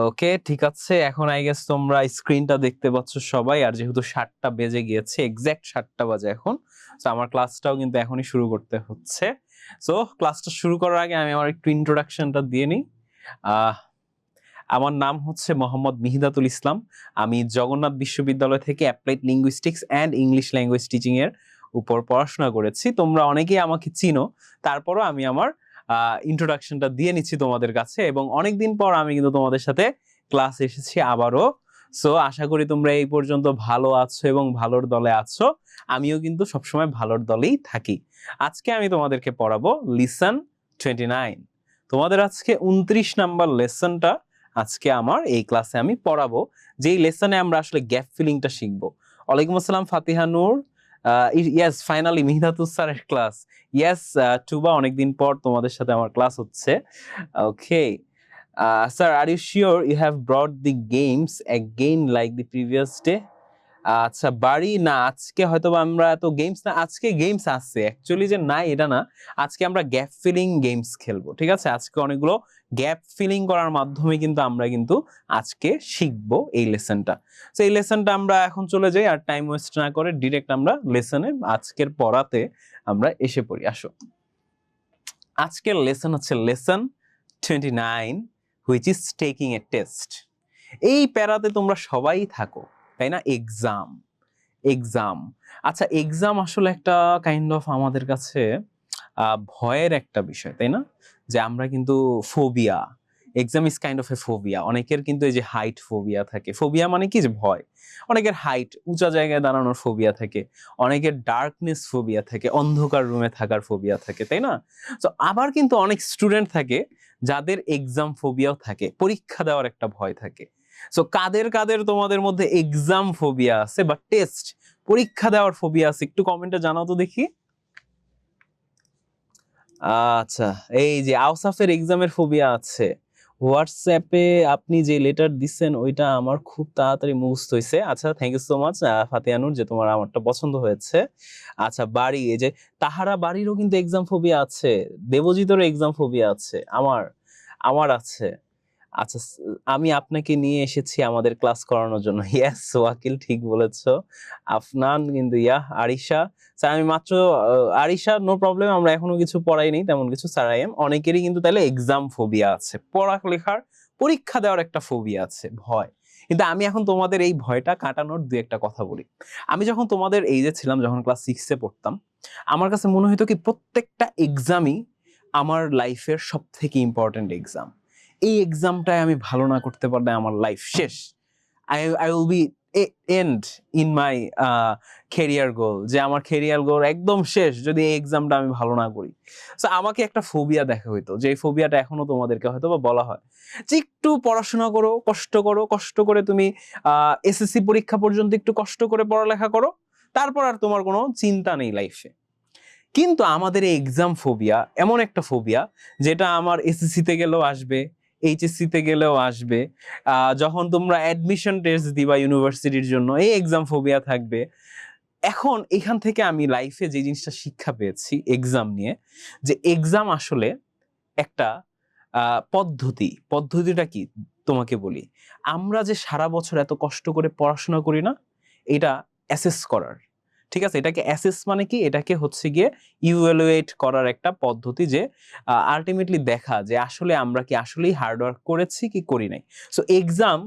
ওকে, ঠিক আছে। এখন আই গেস তোমরা স্ক্রিনটা দেখতে পাচ্ছ সবাই, আর যেহেতু 7টা বেজে গিয়েছে, এক্সাক্ট 7টা বাজে এখন, তো আমার ক্লাসটাও কিন্তু এখনই শুরু করতে হচ্ছে। সো ক্লাসটা শুরু করার আগে আমি আমার একটু ইন্ট্রোডাকশনটা দিয়ে নিই। আহ আমার নাম হচ্ছে মোহাম্মদ মিহিদাতুল ইসলাম। আমি জগন্নাথ বিশ্ববিদ্যালয় থেকে applied linguistics and English language teaching এর উপর পড়াশোনা করেছি। তোমরা অনেকেই আমাকে চিনো, তারপরও আমি আমার ইন্ট্রোডাকশনটা দিয়ে নিচ্ছি তোমাদের কাছে, এবং অনেকদিন পর আমি কিন্তু তোমাদের সাথে ক্লাস এসেছি আবারও। সো আশা করি তোমরা এই পর্যন্ত ভালো আছো এবং ভালোর দলে আছো। আমিও কিন্তু সবসময় ভালোর দলেই থাকি। আজকে আমি তোমাদেরকে পড়াবো লিসন 29। তোমাদের আজকে 29 নাম্বার লেসনটা আজকে আমার এই ক্লাসে আমি পড়াবো, যেই লেসনে আমরা আসলে গ্যাপ ফিলিংটা শিখবো। ওয়ালাইকুম আসসালাম ফাতিহা নূর। ইয়েস, ফাইনালি মিহিদাতুস স্যারের ক্লাস। ইয়েস টুবা, অনেকদিন পর তোমাদের সাথে আমার ক্লাস হচ্ছে। Okay sir, are you sure you have brought the games again like the previous day? আচ্ছা, বাড়ি না, আজকে হয়তো আমরা এত গেমস না, আজকে গেমস আছে অ্যাকচুয়ালি, যে নাই এটা না। আজকে আমরা গ্যাপ ফিলিং গেমস খেলবো, ঠিক আছে? আজকে অনেকগুলো গ্যাপ ফিলিং করার মাধ্যমে কিন্তু আমরা কিন্তু আজকে শিখবো এই লেসনটা। তো এই লেসনটা আমরা এখন চলে যাই, আর টাইম ওয়েস্ট না করে ডিরেক্ট আমরা লেসনে আজকের পড়াতে আমরা এসে পড়ি। আসো, আজকের লেসন হচ্ছে lesson 29, which is taking a test. এই প্যারাতে তোমরা সবাই থাকো, তাই না? Exam, exam. আচ্ছা, এক্সাম আসলে একটা কাইন্ড অফ আমাদের কাছে ভয়ের একটা বিষয়, তাই না? যে আমরা কিন্তু phobia, exam is kind of A phobia. অনেকের কিন্তু এই যে হাইট ফোবিয়া থাকে। ফোবিয়া মানে কি? যে ভয়। অনেকের হাইট, উঁচা জায়গায় দাঁড়ানোর ফোবিয়া থাকে, অনেকের ডার্কনেস ফোবিয়া থাকে, অন্ধকার রুমে থাকার ফোবিয়া থাকে, তাই না? তো আবার কিন্তু অনেক স্টুডেন্ট থাকে যাদের এক্সাম ফোবিয়াও থাকে, পরীক্ষা দেওয়ার একটা ভয় থাকে। সো কাদের কাদের তোমাদের মধ্যে এক্সাম ফোবিয়া আছে বা টেস্ট, পরীক্ষা দেওয়ার ফোবিয়া আছে, একটু কমেন্টে জানাও তো দেখি। আচ্ছা, এই যে আওসাফের এক্সামের ফোবিয়া আছে। হোয়াটসঅ্যাপে আপনি যে লেটার দিচ্ছেন ওইটা আমার খুব তাড়াতাড়ি মুখস্থ হয়েছে। আচ্ছা, থ্যাংক ইউ সো মাচ ফাতিহানুর, যে তোমার আমারটা পছন্দ হয়েছে। আচ্ছা, বাড়ি, এই যে তাহারা বাড়িরও কিন্তু এক্সাম ফোবিয়া আছে, দেবজিতেরও এক্সাম ফোবিয়া আছে, আমার আমার আছে। আচ্ছা, আমি আপনাকে নিয়ে এসেছি আমাদের ক্লাস করানোর জন্য। ইয়েস ওয়াকিল, ঠিক বলেছো। আফনান কিন্তু, আরিশা স্যার, আমি মাত্র আরিশা, নো প্রবলেম, আমরা এখনো কিছু পড়াইনি তেমন কিছু স্যার। অনেকেরই কিন্তু তাহলে এক্সাম ফোবিয়া আছে, পড়ালেখার পরীক্ষা দেওয়ার একটা ফোবিয়া আছে, ভয়। কিন্তু আমি এখন তোমাদের এই ভয়টা কাটানোর দু একটা কথা বলি। আমি যখন তোমাদের এই যে ছিলাম, যখন ক্লাস 6-এ পড়তাম, আমার কাছে মনে হতো কি প্রত্যেকটা এক্সামই আমার লাইফের সব থেকে ইম্পর্টেন্ট এক্সাম। এই এক্সামটায় আমি ভালো না করতে পারলে আমার লাইফ শেষ। I will be end in my career goal, যে আমার ক্যারিয়ার গোল একদম শেষ যদি এই এক্সামটা আমি ভালো না করি। সো আমাকে একটা ফোবিয়া দেখা হইতো, যে এই ফোবিয়াটা এখনো তোমাদেরকে হয়তো বা বলা হয়, যে একটু পড়াশোনা করো, কষ্ট করো, কষ্ট করে তুমি এসএসসি পরীক্ষা পর্যন্ত একটু কষ্ট করে পড়ালেখা করো, তারপর আর তোমার কোনো চিন্তা নেই লাইফে। কিন্তু আমাদের এই এক্সাম ফোবিয়া এমন একটা ফোবিয়া, যেটা আমার এসএসসি তে গেলেও আসবে, এইচএসসি তে গেলেও আসবে। যখন তোমরা অ্যাডমিশন টেস্ট দিবা ইউনিভার্সিটির জন্য, এই এক্সাম ফোবিয়া থাকবে। এখন এখান থেকে আমি লাইফে যে জিনিসটা শিক্ষা পেয়েছি এক্সাম নিয়ে, যে এক্সাম আসলে একটা পদ্ধতিটা কি তোমাকে বলি। আমরা যে সারা বছর এত কষ্ট করে পড়াশোনা করি না, এটা অ্যাসেস করার, ঠিক আছে? এটাকে অ্যাসেস মানে কি? এটাকে হচ্ছে গিয়ে ইভ্যালুয়েট করার একটা পদ্ধতি, যে আলটিমেটলি দেখা যে আসলে আমরা কি আসলেই হার্ডওয়ার্ক করেছি কি করি নাই। সো এক্সাম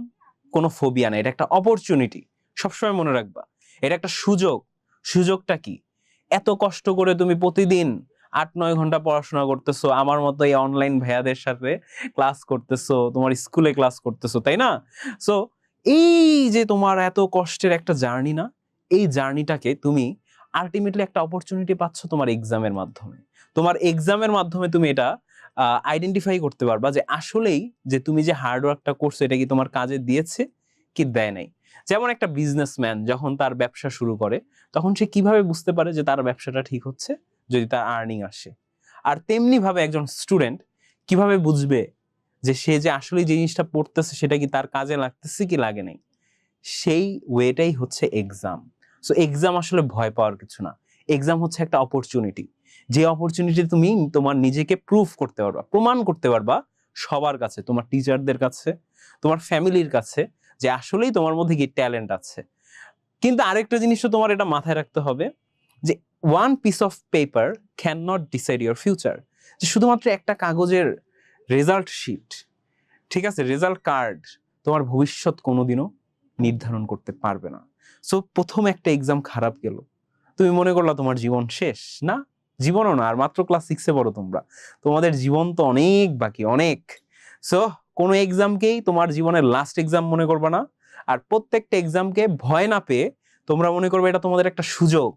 কোনো ফোবিয়া না, এটা একটা অপরচুনিটি। সবসময় মনে রাখবা, এটা একটা সুযোগ। সুযোগটা কি? এত কষ্ট করে তুমি প্রতিদিন 8-9 ঘন্টা পড়াশোনা করতেছো, আমার মতো এই অনলাইন ভাইয়াদের সাথে ক্লাস করতেছো, তোমার স্কুলে ক্লাস করতেছো, তাই না? সো এই যে তোমার এত কষ্টের একটা জার্নি না, এই জার্নিটাকে তুমি আলটিমেটলি একটা অপরচুনিটি পাচ্ছ তোমার এক্সামের মাধ্যমে। তোমার এক্সামের মাধ্যমে তুমি এটা আইডেন্টিফাই করতে পারবা যে আসলেই যে তুমি যে হার্ডওয়ার্কটা করছো এটা কি তোমার কাজে দিয়েছে কি দেয় নাই। যেমন একটা বিজনেসম্যান যখন তার ব্যবসা শুরু করে, তখন সে কিভাবে বুঝতে পারে যে তার ব্যবসাটা ঠিক হচ্ছে? যদি তার আর্নিং আসে। আর তেমনি ভাবে একজন স্টুডেন্ট কিভাবে বুঝবে যে সে যে আসলে যে জিনিসটা পড়তেছে সেটা কি তার কাজে লাগতেছে কি লাগে নাই? সেই ওয়েটাই হচ্ছে এক্সাম। সো এক্সাম আসলে ভয় পাওয়ার কিছু না। এক্সাম হচ্ছে একটা অপরচুনিটি, যে অপরচুনিটি তুমি তোমার নিজেকে প্রুফ করতে পারবা, প্রমাণ করতে পারবা সবার কাছে, তোমার টিচারদের কাছে, তোমার ফ্যামিলির কাছে যে আসলেই তোমার মধ্যে কি ট্যালেন্ট আছে। কিন্তু আরেকটা জিনিসও তোমার এটা মাথায় রাখতে হবে যে one piece of paper can not decide your future. যে শুধুমাত্র একটা কাগজের রেজাল্ট শিট, ঠিক আছে, রেজাল্ট কার্ড তোমার ভবিষ্যৎ কোনোদিনও নির্ধারণ করতে পারবে না। সো প্রথম একটা এক্সাম খারাপ গেল, তুমি মনে করলা তোমার জীবন শেষ? না, জীবনও না, আর মাত্র ক্লাস 6-এ পড়ো তোমরা, তোমাদের জীবন তো অনেক বাকি, অনেক। সো কোনো এক্সামকেই তোমার জীবনের লাস্ট এক্সাম মনে করবে না, আর প্রত্যেকটা এক্সামকে ভয় না পেয়ে তোমরা মনে করবে এটা তোমাদের একটা সুযোগ।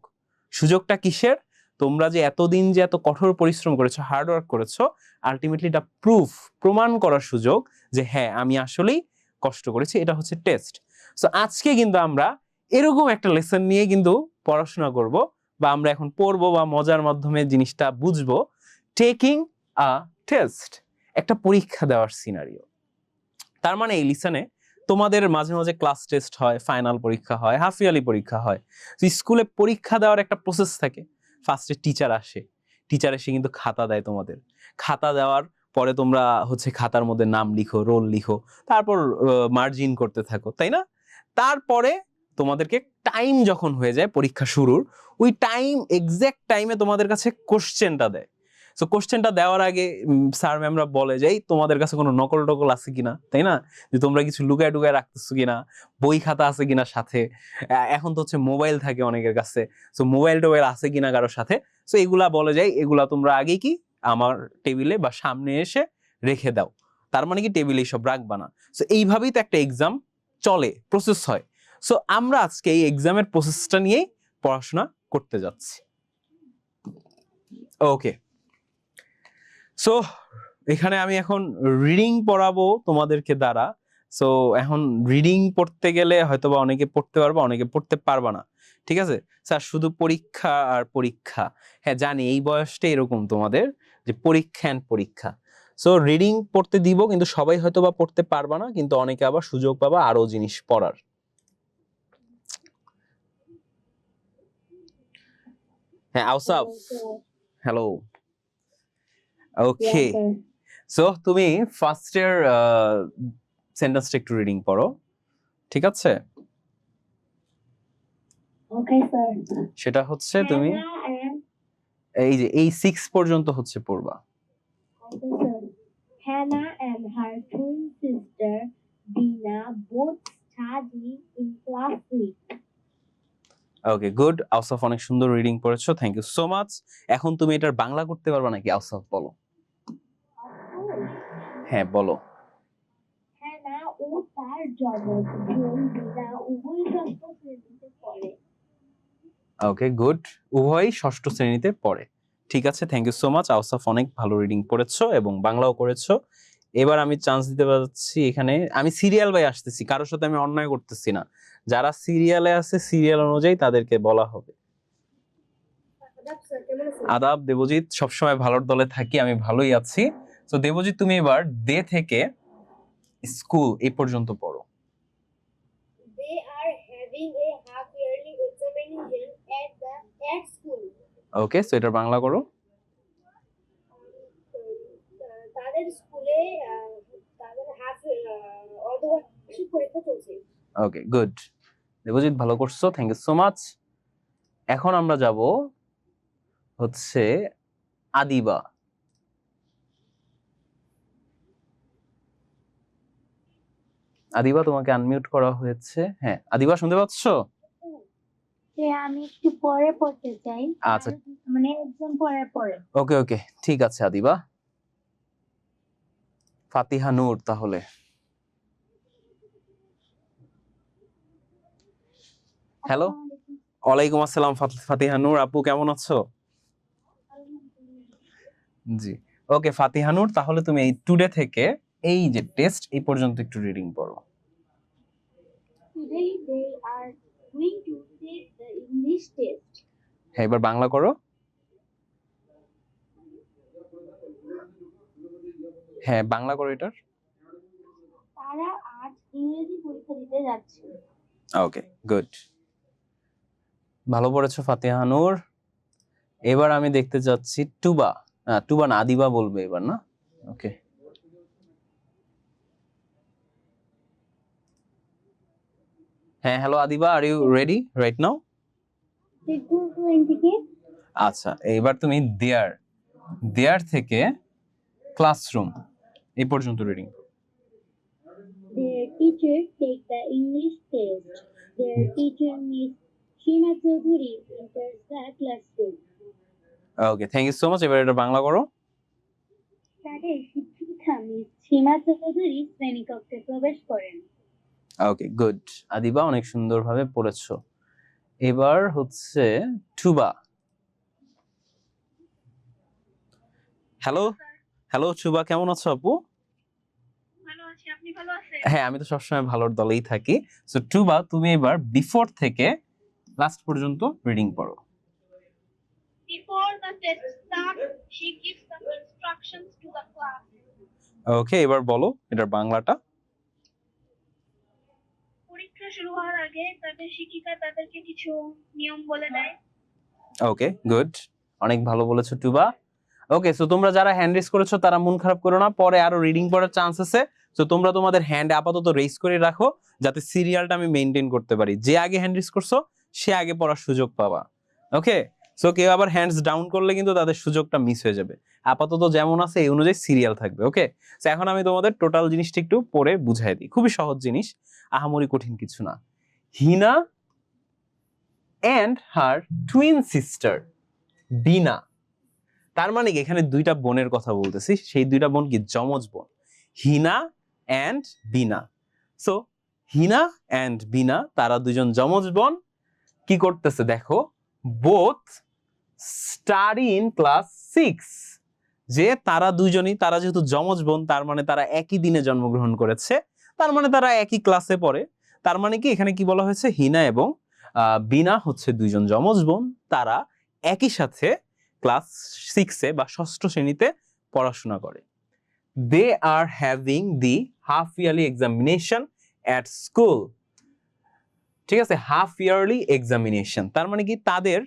সুযোগটা কিসের? তোমরা যে এতদিন যে এত কঠোর পরিশ্রম করেছো, হার্ড ওয়ার্ক করেছো, আলটিমেটলি এটা প্রমাণ করার সুযোগ যে হ্যাঁ আমি আসলেই কষ্ট করেছি। এটা হচ্ছে টেস্ট। সো আজকে কিন্তু আমরা এরকম একটা লেসন নিয়ে কিন্তু পড়াশোনা করব, বা আমরা এখন পড়বো বা মজার মাধ্যমে জিনিসটা বুঝবো। টেকিং আ টেস্ট, একটা পরীক্ষা দেওয়ার সিনারিও। তার মানে এই লিসনে তোমাদের মাঝে মাঝে ক্লাস টেস্ট হয়, ফাইনাল পরীক্ষা হয়, হাফ ইয়ারলি পরীক্ষা হয়। তো স্কুলে পরীক্ষা দেওয়ার একটা প্রসেস থাকে। ফার্স্টে টিচার আসে, টিচার এসে কিন্তু খাতা দেয় তোমাদের। খাতা দেওয়ার পরে তোমরা হচ্ছে খাতার মধ্যে নাম লিখো, রোল লিখো, তারপর মার্জিন করতে থাকো, তাই না? তারপরে তোমাদেরকে টাইম যখন হয়ে যায় পরীক্ষা শুরুর, ওই টাইম, এক্সাক্ট টাইমে তোমাদের কাছে কোশ্চেনটা দেয়। সো কোশ্চেনটা দেওয়ার আগে স্যার ম্যামরা বলে যে তোমাদের কাছে কোনো নকল টকল আছে কিনা, তাই না, যে তোমরা কিছু লুকায় টুকায় রাখতেছো কিনা, বই খাতা আছে কিনা সাথে। এখন তো হচ্ছে মোবাইল থাকে অনেকের কাছে, সো মোবাইল টোবাইল আছে কিনা কারোর সাথে। সো এগুলা বলে যায়, এগুলা তোমরা আগে কি আমার টেবিলে বা সামনে এসে রেখে দাও। তার মানে কি টেবিলে সব রাখবা না। সো এইভাবেই তো একটা এক্সাম চলে, প্রসেস হয়। সো আমরা আজকে এই এক্সামের প্রসেসটা নিয়েই পড়াশোনা করতে যাচ্ছি। ওকে, সো এখানে আমি এখন রিডিং পড়াবো তোমাদেরকে দ্বারা। সো এখন রিডিং পড়তে গেলে হয়তোবা অনেকে পড়তে পারবা, অনেকে পড়তে পারবা না, ঠিক আছে? স্যার শুধু পরীক্ষা আর পরীক্ষা, হ্যাঁ জানি এই বয়সটা এরকম তোমাদের, যে পরীক্ষা এন্ড পরীক্ষা। সো রিডিং পড়তে দিব, কিন্তু সবাই হয়তোবা পড়তে পারবা না, কিন্তু অনেকে আবার সুযোগ পাবা আরো জিনিস পড়ার। হ্যাঁ আউসাফ, হ্যালো। ওকে, সো তুমি ফার্স্ট ইয়ার সেন্টেন্সটা একটু রিডিং পড়ো, ঠিক আছে? Okay sir. সেটা হচ্ছে তুমি এই যে এই 6 পর্যন্ত হচ্ছে পড়বা। Okay sir. Hannah and her twin sister Dina both study in class 3. Okay good, Ausaf অনেক সুন্দর রিডিং পড়েছো, থ্যাংক ইউ সো মাচ। এখন তুমি এটার বাংলা করতে পারবা নাকি আউসাফ, বলো। হ্যাঁ বলো। হ্যানা ও তার যমজ বোন দিনা উভয় ষষ্ঠ শ্রেণীতে পড়ে। ওকে গুড, উভয়ই ষষ্ঠ শ্রেণীতে পড়ে, ঠিক আছে, thank you so much. Ausaf অনেক ভালো রিডিং পড়েছো এবং বাংলাও করেছো। এবার আমি চান্স দিতে পারছি, এখানে আমি সিরিয়াল বাই আসতেছি, কারোর সাথে আমি অন্যায় করতেছি না। যারা সিরিয়ালে আছে সিরিয়াল অনুযায়ী তাদেরকে বলা হবে। আদাব দেবজিৎ, সবসময় ভালোর দলে থাকি, আমি ভালোই আছি। তো দেবজিৎ তুমি এবার দে থেকে স্কুল এই পর্যন্ত পড়ো। They are having a half yearly examination at school. Okay, so এটা বাংলা করো। তাদের স্কুলে তাদের অর্ধবার্ষিক পরীক্ষা চলছে। ওকে গুড, দেবজিৎ ভালো করছো, থ্যাংক ইউ সো মাচ। এখন আমরা যাব হচ্ছে আদিবা। আদিবা তোমাকে আনমিউট করা হয়েছে। হ্যাঁ আদিবা শুনতে পাচ্ছো? আমি একটু পরে পড়তে চাই, আচ্ছা মানে একদম পরে। ওকে ওকে ঠিক আছে আদিবা। ফাতিহা নূর তাহলে। হ্যালো, ওয়ালাইকুম আসসালাম ফাতিহা নূর আপু, কেমন আছো? জি ওকে ফাতিহা নূর, তাহলে তুমি এই টুডে থেকে এই যে টেস্ট এই পর্যন্ত একটু রিডিং পড়ো। Today they are going to take the English test. হ্যাঁ এবার বাংলা করো। হ্যাঁ বাংলা করো এটার। তারা আজ ইংরেজি পরীক্ষা দিতে যাচ্ছে। ওকে গুড, ভালো পড়েছো ফাতিহা নূর। এবার আমি দেখতে যাচ্ছি টুবা, টুবা না আদিবা বলবে এবার, না? ওকে হ্যাঁ, hello Adiba, are you ready right now? থেকে আচ্ছা, এইবার তুমি দেয়ার থেকে ক্লাসরুম এই পর্যন্ত reading. their teacher take the English test. Their teacher Miss Sheena Choudhury enters the classroom. Okay, thank you so much. এবার এটা বাংলা করো। তাদের শিক্ষিকা মিস সীমা চৌধুরী শ্রেণীকক্ষে প্রবেশ করেন। ওকে, গুড। আদিবা অনেক সুন্দরভাবে পড়েছো। এবার হচ্ছে টুবা। হ্যালো হ্যালো টুবা, কেমন আছো আপু? ভালো আছি, আপনি ভালো আছেন? হ্যাঁ, আমি তো সবসময় ভালোর দলেই থাকি। সো টুবা, তুমি এবার বিফোর থেকে লাস্ট পর্যন্ত রিডিং পড়ো। Before the test starts, she gives some instructions to the class. ওকে, এবার বলো এটার বাংলাটা। পরীক্ষা শুরু হওয়ার আগে তাদের শিক্ষিকা তাদেরকে কিছু নিয়ম বলে দেয়। ওকে, গুড, অনেক ভালো বলেছো টুবা। ওকে, সো তোমরা যারা হ্যান্ড রেজ করেছো তারা মন খারাপ করো না, পরে আরো রিডিং পড়ার চান্স আছে। সো তোমরা তোমাদের হ্যান্ড আপাতত রেজ করে রাখো, যাতে সিরিয়ালটা আমি মেইনটেইন করতে পারি। যে আগে হ্যান্ড রেজ করছো সে আগে পড়ার সুযোগ পাবা। ওকে, সো কেউ আবার হ্যান্ডস ডাউন করলে কিন্তু তাদের সুযোগটা মিস হয়ে যাবে। আপাতত যেমন আছে এই অনুযায়ী সিরিয়াল থাকবে। ওকে, সো এখন আমি তোমাদের টোটাল জিনিসটা একটু পড়ে বুঝাই দিই। খুবই সহজ জিনিস, আহামরি কঠিন কিছু না। হিনা অ্যান্ড হার টুইন সিস্টার বিনা। তার মানে কি এখানে দুইটা বোনের কথা বলতেছি, সেই দুইটা বোন কি যমজ বোন, Hina and Bina. So Hina and Bina তারা দুজন যমজ বোন। কি করতেছে দেখো, বোথ স্টাডি ইন ক্লাস 6। যে তারা দুজনই, তারা যেহেতু যমজ বোন তার মানে তারা একই দিনে জন্মগ্রহণ করেছে, তার মানে তারা একই ক্লাসে পড়ে। তার মানে কি এখানে কি বলা হয়েছে, হিনা এবং বিনা হচ্ছে দুইজন যমজ বোন, তারা একই সাথে ক্লাস 6-এ বা 6ষ্ঠ শ্রেণীতে পড়াশোনা করে। They are having the half yearly examination at school. ঠিক আছে, হাফ ইয়ারলি এক্সামিনেশন তার মানে কি তাদের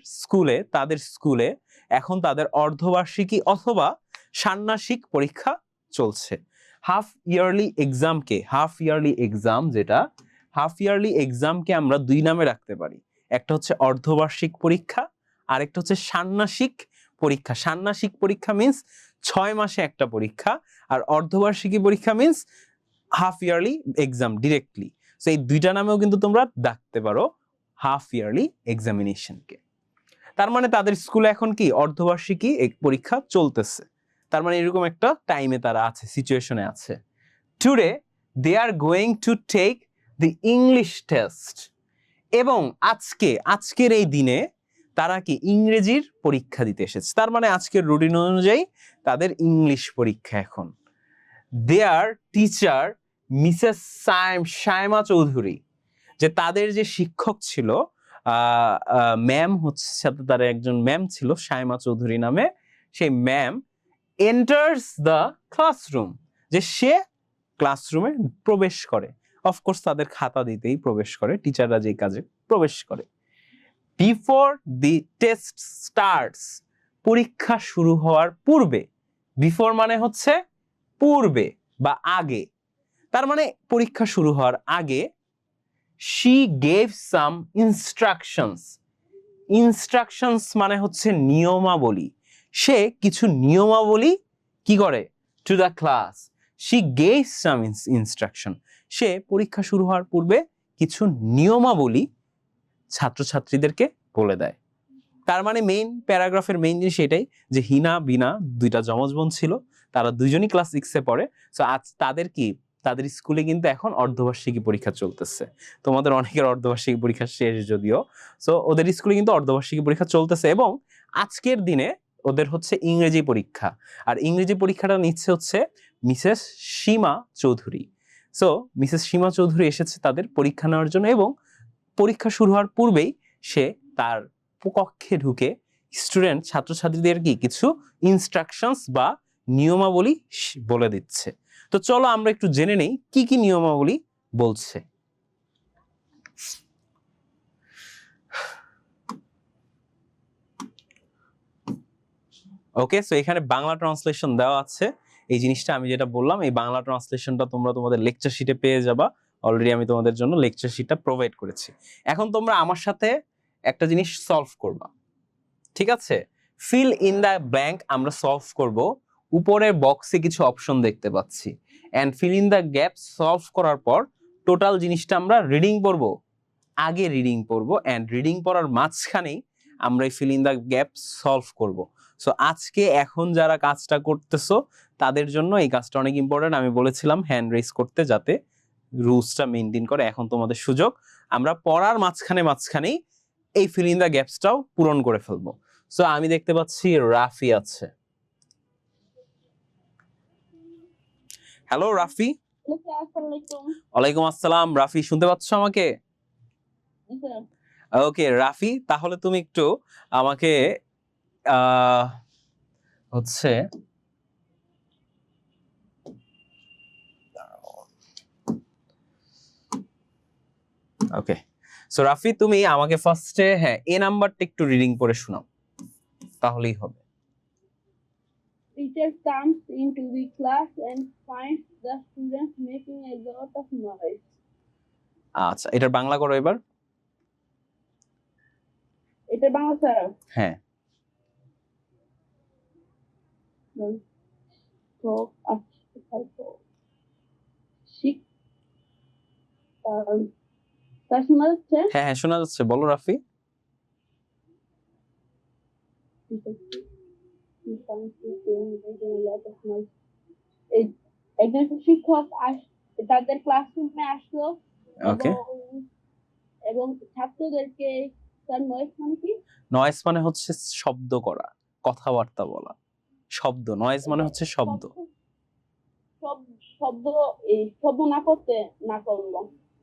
স্কুলে এখন তাদের অর্ধবার্ষিকী অথবা ষান্মাসিক পরীক্ষা চলছে। হাফ ইয়ারলি এক্সামকে আমরা দুই নামে রাখতে পারি, একটা হচ্ছে অর্ধবার্ষিক পরীক্ষা আর একটা হচ্ছে ষান্মাসিক পরীক্ষা। ষান্মাসিক পরীক্ষা মিন্স 6 মাসে একটা পরীক্ষা, আর অর্ধবার্ষিকী পরীক্ষা means half yearly exam directly. So এই দুইটা নামেও কিন্তু তোমরা ডাকতে পারো হাফ ইয়ারলি এক্সামিনেশনকে। তার মানে তাদের স্কুলে এখন কি অর্ধবার্ষিকী পরীক্ষা চলতেছে, তার মানে এরকম একটা টাইমে তারা আছে, সিচুয়েশনে আছে। Today they are going to take the English test. এবং আজকের এই দিনে তারা কি ইংরেজির পরীক্ষা দিতে এসেছে, তার মানে আজকের রুটিন অনুযায়ী তাদের ইংলিশ পরীক্ষা এখন। Their teacher Mrs Shayma Chowdhury, যে তাদের যে শিক্ষক ছিল ম্যাম হচ্ছে, সাথে তার একজন ম্যাম ছিল শায়মা চৌধুরী নামে, সেই ম্যাম এন্টার্স দ্য ক্লাসরুম, যে সে ক্লাসরুমে প্রবেশ করে। অফকোর্স তাদের খাতা দিতেই প্রবেশ করে, টিচাররা যে কাজে প্রবেশ করে। বিফোর দি টেস্ট স্টার্টস, পরীক্ষা শুরু হওয়ার পূর্বে। বিফোর মানে হচ্ছে পূর্বে বা আগে, তার মানে পরীক্ষা শুরু হওয়ার আগে। she gave some instructions মানে হচ্ছে নিয়মাবলী, সে কিছু নিয়মাবলী কি করে, to the class she gave some instruction, সে পরীক্ষা শুরু হওয়ার পূর্বে কিছু নিয়মাবলী ছাত্রছাত্রীদেরকে বলে দেয়। তার মানে মেইন প্যারাগ্রাফের মেইন জিনিস এটাই যে হিনা বিনা দুইটা যমজ বোন ছিল, তারা দুইজনই ক্লাস 6-এ পড়ে। সো আজ তাদের স্কুলে কিন্তু এখন অর্ধবার্ষিকী পরীক্ষা চলতেছে। তোমাদের অনেকের অর্ধবার্ষিকী পরীক্ষা শেষ যদিও, সো ওদের স্কুলে কিন্তু অর্ধবার্ষিকী পরীক্ষা চলতেছে এবং আজকের দিনে ওদের হচ্ছে ইংরেজি পরীক্ষা, আর ইংরেজি পরীক্ষাটা নিচ্ছে হচ্ছে মিসেস সীমা চৌধুরী। সো মিসেস সীমা চৌধুরী এসেছে তাদের পরীক্ষা নেওয়ার জন্য, এবং পরীক্ষা শুরু হওয়ার পূর্বেই সে তার কক্ষে ঢুকে ছাত্রছাত্রীদের কি কিছু ইনস্ট্রাকশনস বা নিয়মাবলী বলে দিচ্ছে। তো চলো আমরা একটু জেনে নেই কি কি নিয়মাবলী বলছে। ওকে, সো এখানে বাংলা ট্রান্সলেশন দেওয়া আছে। এই জিনিসটা আমি যেটা বললাম, এই বাংলা ট্রান্সলেশনটা তোমরা তোমাদের লেকচার শিটে পেয়ে যাবা, অলরেডি আমি তোমাদের জন্য লেকচার শিটটা প্রোভাইড করেছি। এখন তোমরা আমার সাথে একটা জিনিস সলভ করবা, ঠিক আছে? ফিল ইন দ্য ব্ল্যাঙ্ক আমরা সলভ করব। উপরের বক্সে কিছু অপশন দেখতে পাচ্ছি, and fill in the gap solve করার পর টোটাল জিনিসটা আমরা রিডিং পড়ব, আগে রিডিং পড়ব, এন্ড রিডিং পড়ার মাঝখানেই আমরা feel in the gap solve করব। সো আজকে এখন যারা কাজটা করতেছো তাদের জন্য এই কাজটা অনেক ইম্পর্টেন্ট। আমি বলেছিলাম হ্যান্ড রেজ করতে, যাতে রুলসটা মেনটেন করে। এখন তোমাদের সুযোগ, আমরা পড়ার মাঝখানেই এই ফিল ইন দ্য গ্যাপসটাও পূরণ করে ফেলবো। সো আমি দেখতে পাচ্ছি রাফি আছে। হ্যালো রাফি। ওয়ালাইকুম আসসালাম। রাফি শুনতে পাচ্ছ আমাকে? ওকে রাফি, তাহলে তুমি একটু আমাকে হচ্ছে ওকে, সো রাফি তুমি আমাকে ফার্স্টে এ নাম্বারটা একটু রিডিং করে শোনাও, তাহলেই হবে। Teacher comes into the class and finds the students making a lot of noise. আচ্ছা, এটার বাংলা করো এবার। এটা বাংলা স্যার? হ্যাঁ। তো শোনা যাচ্ছে? হ্যাঁ হ্যাঁ শোনা যাচ্ছে, বলো রাফি। একজন শিক্ষক তাদের ক্লাসরুমে আসলো এবং ছাত্রদেরকে, তার নয়েজ মানে কি? নয়েজ মানে হচ্ছে শব্দ করা, কথাবার্তা বলা। শব্দ, নয়েজ মানে হচ্ছে শব্দ। শব্দ না করলো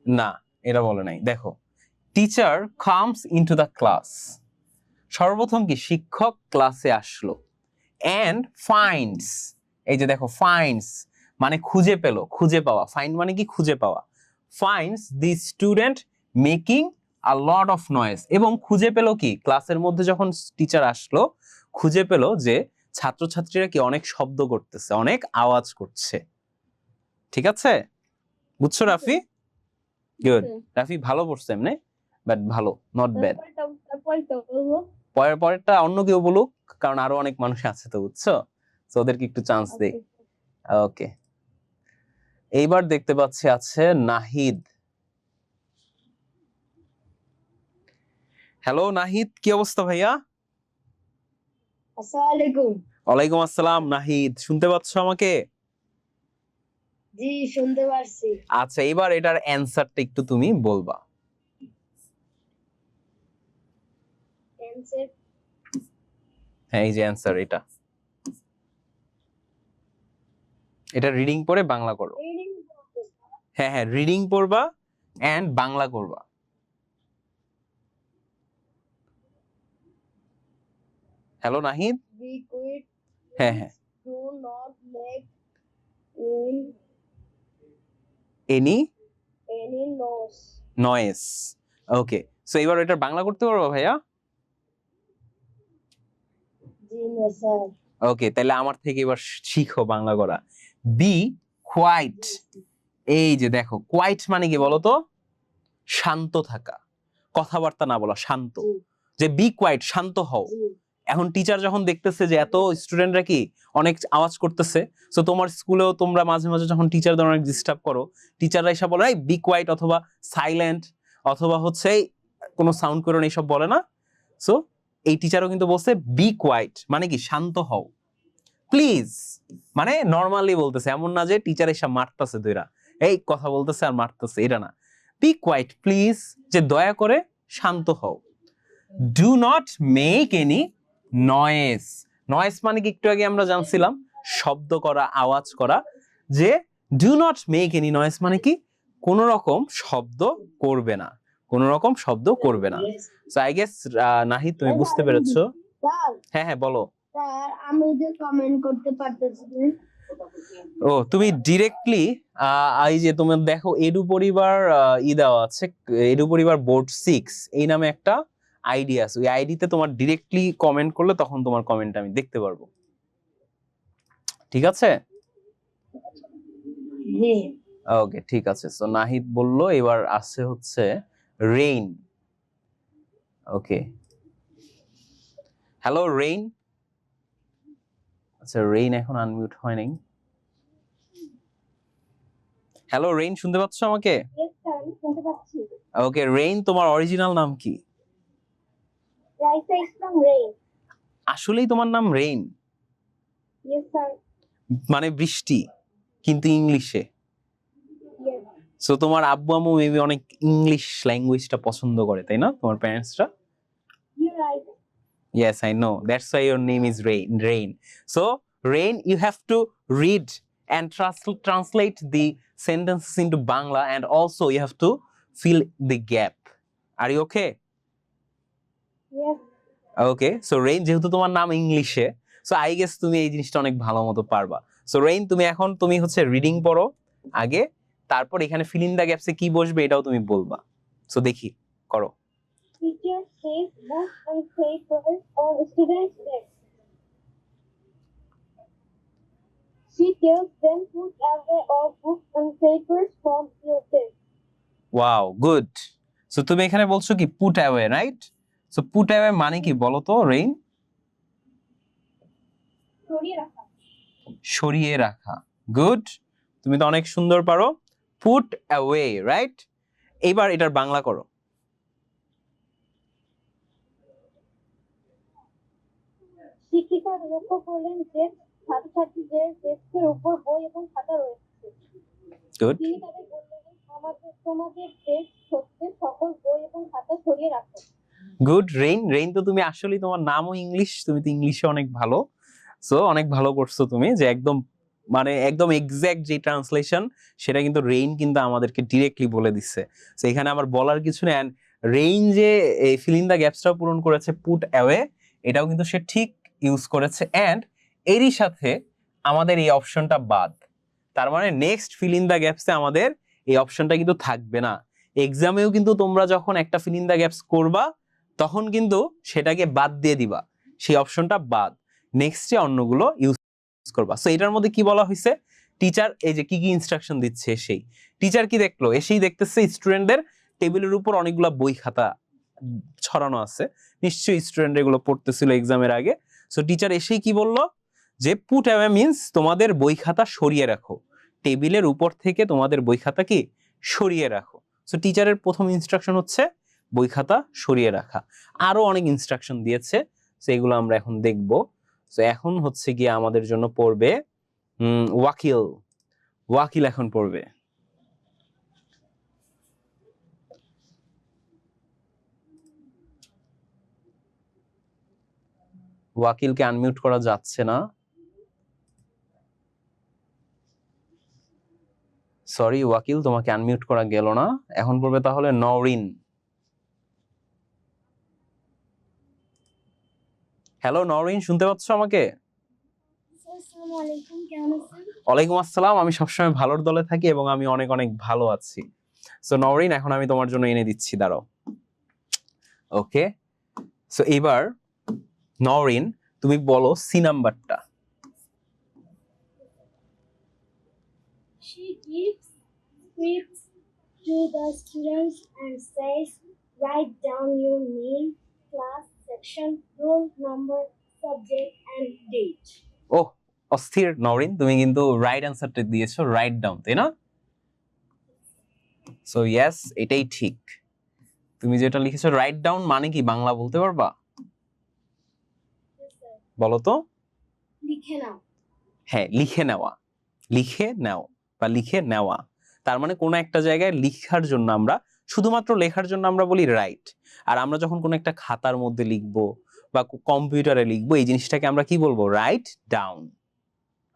না, এটা বলে নাই। দেখো, teacher comes into the class, সর্বপ্রথম কি শিক্ষক ক্লাসে আসলো, এন্ড ফাইন্ডস, এই যে দেখো ফাইন্ডস মানে খুঁজে পেল, খুঁজে পাওয়া। ফাইন্ড মানে কি? খুঁজে পাওয়া। Finds the student making a lot of noise, এবং খুঁজে পেল কি, ক্লাসের মধ্যে যখন টিচার আসলো খুঁজে পেল যে ছাত্রছাত্রীরা কি অনেক শব্দ করতেছে, অনেক আওয়াজ করছে। ঠিক আছে, বুঝছো রাফি? গুড। রাফি ভালো পড়ছে এমনি, বাট ভালো, নট ব্যাড। পরেরটা অন্য কেউ বলুক, কারণ আরো অনেক মানুষ আছে তো, বুঝছো? তো ওদেরকে একটু চান্স দেই। ওকে, এইবার দেখতে পাচ্ছি আছে নাহিদ। হ্যালো নাহিদ, কি অবস্থা ভাইয়া? আসসালামু আলাইকুম। ওয়ালাইকুম আসসালাম। নাহিদ শুনতে পাচ্ছ আমাকে? জি শুনতে পারছি। আচ্ছা, এবার এটার অ্যানসারটা একটু তুমি বলবা। অ্যানসার? হ্যাঁ, এই যে অ্যানসার, এটা রিডিং পড়ে বাংলা করো। হ্যাঁ হ্যাঁ, রিডিং পড়বা এন্ড বাংলা করবা। হ্যালো নাহিদ। Be quiet. হ্যাঁ হ্যাঁ। Do not make any noise. Okay, so এবার এটার বাংলা করতে পারবো ভাইয়া? জি না স্যার। ওকে, তাহলে আমার থেকে এবার শিখো বাংলা করা। বি কোয়াইট, এই যে দেখো কোয়াইট মানে কি বলো তো? শান্ত থাকা, কথাবার্তা না বলা, শান্ত। যে বি কোয়াইট, শান্ত হও। এখন টিচার যখন দেখতেছে যে এত স্টুডেন্টরা কি অনেক আওয়াজ করতেছে, সো তোমার স্কুলেও তোমরা মাঝে মাঝে যখন টিচারদের অনেক ডিস্টার্ব করো, টিচাররা এসব বলে বি কোয়াইট অথবা সাইলেন্ট অথবা হচ্ছে কোনো সাউন্ড করো না, এইসব বলে না। সো এই টিচারও কিন্তু বলছে বি কোয়াইট মানে কি শান্ত হও, প্লিজ। মানে নর্মালি বলতেছে, এমন না যে টিচার এসব মারতেছে, দুইরা এই কথা বলতেছে আর মারতেছে, এটা না। বি কোয়াইট প্লিজ, যে দয়া করে শান্ত হও। Do not make any noise, noise মানে কি একটু আগে আমরা জানছিলাম শব্দ করা, আওয়াজ করা। যে do not make any noise মানে কি কোন রকম শব্দ করবে না, কোন রকম শব্দ করবে না। সো আই গেস নাহিদ তুমি বুঝতে পেরেছো? স্যার। হ্যাঁ হ্যাঁ বলো। স্যার আমি যে কমেন্ট করতে পারতেছি না। ও, তুমি ডিরেক্টলি এই যে তোমার দেখো এডু পরিবার দেওয়া আছে, এডু পরিবার বোর্ড 6 এই নামে একটা আইডি আছে। ওই আইডিতে তোমার ডিরেক্টলি কমেন্ট করলে তখন তোমার কমেন্ট আমি দেখতে পারবো। ঠিক আছে? জি। ওকে, ঠিক আছে। সো নাহিদ বলল, এবার আছে হচ্ছে রেইন। ওকে, হ্যালো রেইন। আচ্ছা, রেইন এখন আনমিউট হয় নাই। হ্যালো রেইন, শুনতে পাচ্ছ আমাকে? Yes, sir, আমি শুনতে পাচ্ছি। ওকে রেইন, তোমার অরিজিনাল নাম কি? রাইসা ইসলাম রেইন। আসলেই তোমার নাম রেইন? Yes, sir. মানে বৃষ্টি, কিন্তু ইংলিশে। Yes. সো তোমার আব্বু আম্মু মেবি অনেক ইংলিশ ল্যাঙ্গুয়েজটা পছন্দ করে, তাই না, তোমার প্যারেন্টসরা? You're right. Yes, I know. That's why your name is Rain. Rain. So, Rain, you have to read and translate the sentences into Bangla, and also you have to fill the gap. Are you okay? Yes. Okay. So, Rain, যেহেতু তোমার নাম ইংলিশে, so I guess তুমি এই জিনিসটা অনেক ভালো মতো পারবা। So, Rain, তুমি হচ্ছে রিডিং পড়ো আগে, তারপর এখানে fill in the gaps এ কি বসবে এটাও তুমি বলবা। So, দেখি, করো। Teacher says books and papers on students' desks. She tells them put away all books and papers from your desk. Wow, good. So তুমি এখানে বলছো কি put away, right? So put away মানে কি বলো তো রেইন? সরিয়ে রাখা। সরিয়ে রাখা। গুড, তুমি তো অনেক সুন্দর পারো। Put away, right? এবার এটার বাংলা করো। শিক্ষিকা লক্ষ্য করলেন যে ছাত্রছাত্রীদের ডেস্কের উপর বই এবং খাতা রয়েছে। গুড, তিনি তাদের বললেন, তোমাদের ডেস্ক হতে সকল বই এবং খাতা সরিয়ে রাখো। Good rain. রেইন তো তুমি আসলেই, তোমার নামও ইংলিশ, তুমি তো ইংলিশে অনেক ভালো। সো অনেক ভালো করছো তুমি, যে একদম মানে একদম এক্সাক্ট যে ট্রান্সলেশন সেটা কিন্তু রেইন কিন্তু আমাদেরকে ডিরেক্টলি বলে দিচ্ছে। সো এখানে আমার বলার কিছু নেই। অ্যান্ড রেইন যে ফিল ইন দ্য গ্যাপসটাও পূরণ করেছে, পুট অ্যাওয়ে, এটাও কিন্তু সে ঠিক ইউজ করেছে। অ্যান্ড এরই সাথে আমাদের এই অপশনটা বাদ, তার মানে নেক্সট ফিল ইন দ্য গ্যাপসে আমাদের এই অপশনটা কিন্তু থাকবে না। এক্সামেও কিন্তু তোমরা যখন একটা ফিল ইন দ্য গ্যাপস করবা তখন কিন্তু সেটাকে বাদ দিয়ে দিবা, সেই অপশনটা বাদ, নেক্সটে অন্যগুলো ইউজ করবা। সো এটার মধ্যে কি বলা হয়েছে, টিচার এই যে কি কি ইনস্ট্রাকশন দিচ্ছে, সেই টিচার কি দেখলো, এসেই দেখতেছে স্টুডেন্টদের টেবিলের উপর অনেকগুলো বই খাতা ছড়ানো আছে, নিশ্চয়ই স্টুডেন্ট এগুলো পড়তেছিল এক্সামের আগে। সো টিচার এসেই কি বললো, যে পুট অ্যাওয়ে মিন্স তোমাদের বই খাতা সরিয়ে রাখো, টেবিলের উপর থেকে তোমাদের বই খাতা কি সরিয়ে রাখো। সো টিচারের প্রথম ইনস্ট্রাকশন হচ্ছে বই খাতা সরিয়ে রাখা। আরো অনেক ইনস্ট্রাকশন দিয়েছে, সেগুলো আমরা এখন দেখব। সো এখন হচ্ছে গিয়ে আমাদের জন্য পড়বে ওয়াকিল। ওয়াকিল এখন পড়বে। ওয়াকিলকে আনমিউট করা যাচ্ছে না, সরি ওয়াকিল, তোমাকে আনমিউট করা গেল না। এখন পড়বে তাহলে নওরিন। হ্যালো নওরিন, শুনতে পাচ্ছ আমাকে? আসসালামু আলাইকুম, কেমন আছেন? ওয়ালাইকুম আসসালাম, আমি সবসময় ভালোর দলে থাকি এবং আমি অনেক অনেক ভালো আছি। সো নওরিন, এখন আমি তোমার জন্য এনে দিচ্ছি, দাঁড়াও। ওকে, সো এবার নওরিন তুমি বলো সি নাম্বারটা। She gives scripts to the students and says, write down your name, class, section, roll number, subject, and date. ওহ, অস্থির নওরিন, তুমি কিন্তু রাইট অ্যান্সারটা দিয়েছো, রাইট ডাউন, তাই না? সো ইয়েস, এটাই ঠিক। তুমি যেটা লিখেছো রাইট ডাউন মানে কি বাংলা বলতে পারবা? বলো তো। লিখে নাও। হ্যাঁ, লিখে নেওয়া, লিখে নাও বা লিখে নেওয়া, তার মানে কোনো একটা জায়গায় লিখার জন্য আমরা, শুধুমাত্র লেখার জন্য আমরা বলি রাইট। আর আমরা যখন কোনো একটা খাতার মধ্যে লিখবো বা কম্পিউটারে লিখবো, এই জিনিসটাকে আমরা কি বলবো, রাইট ডাউন।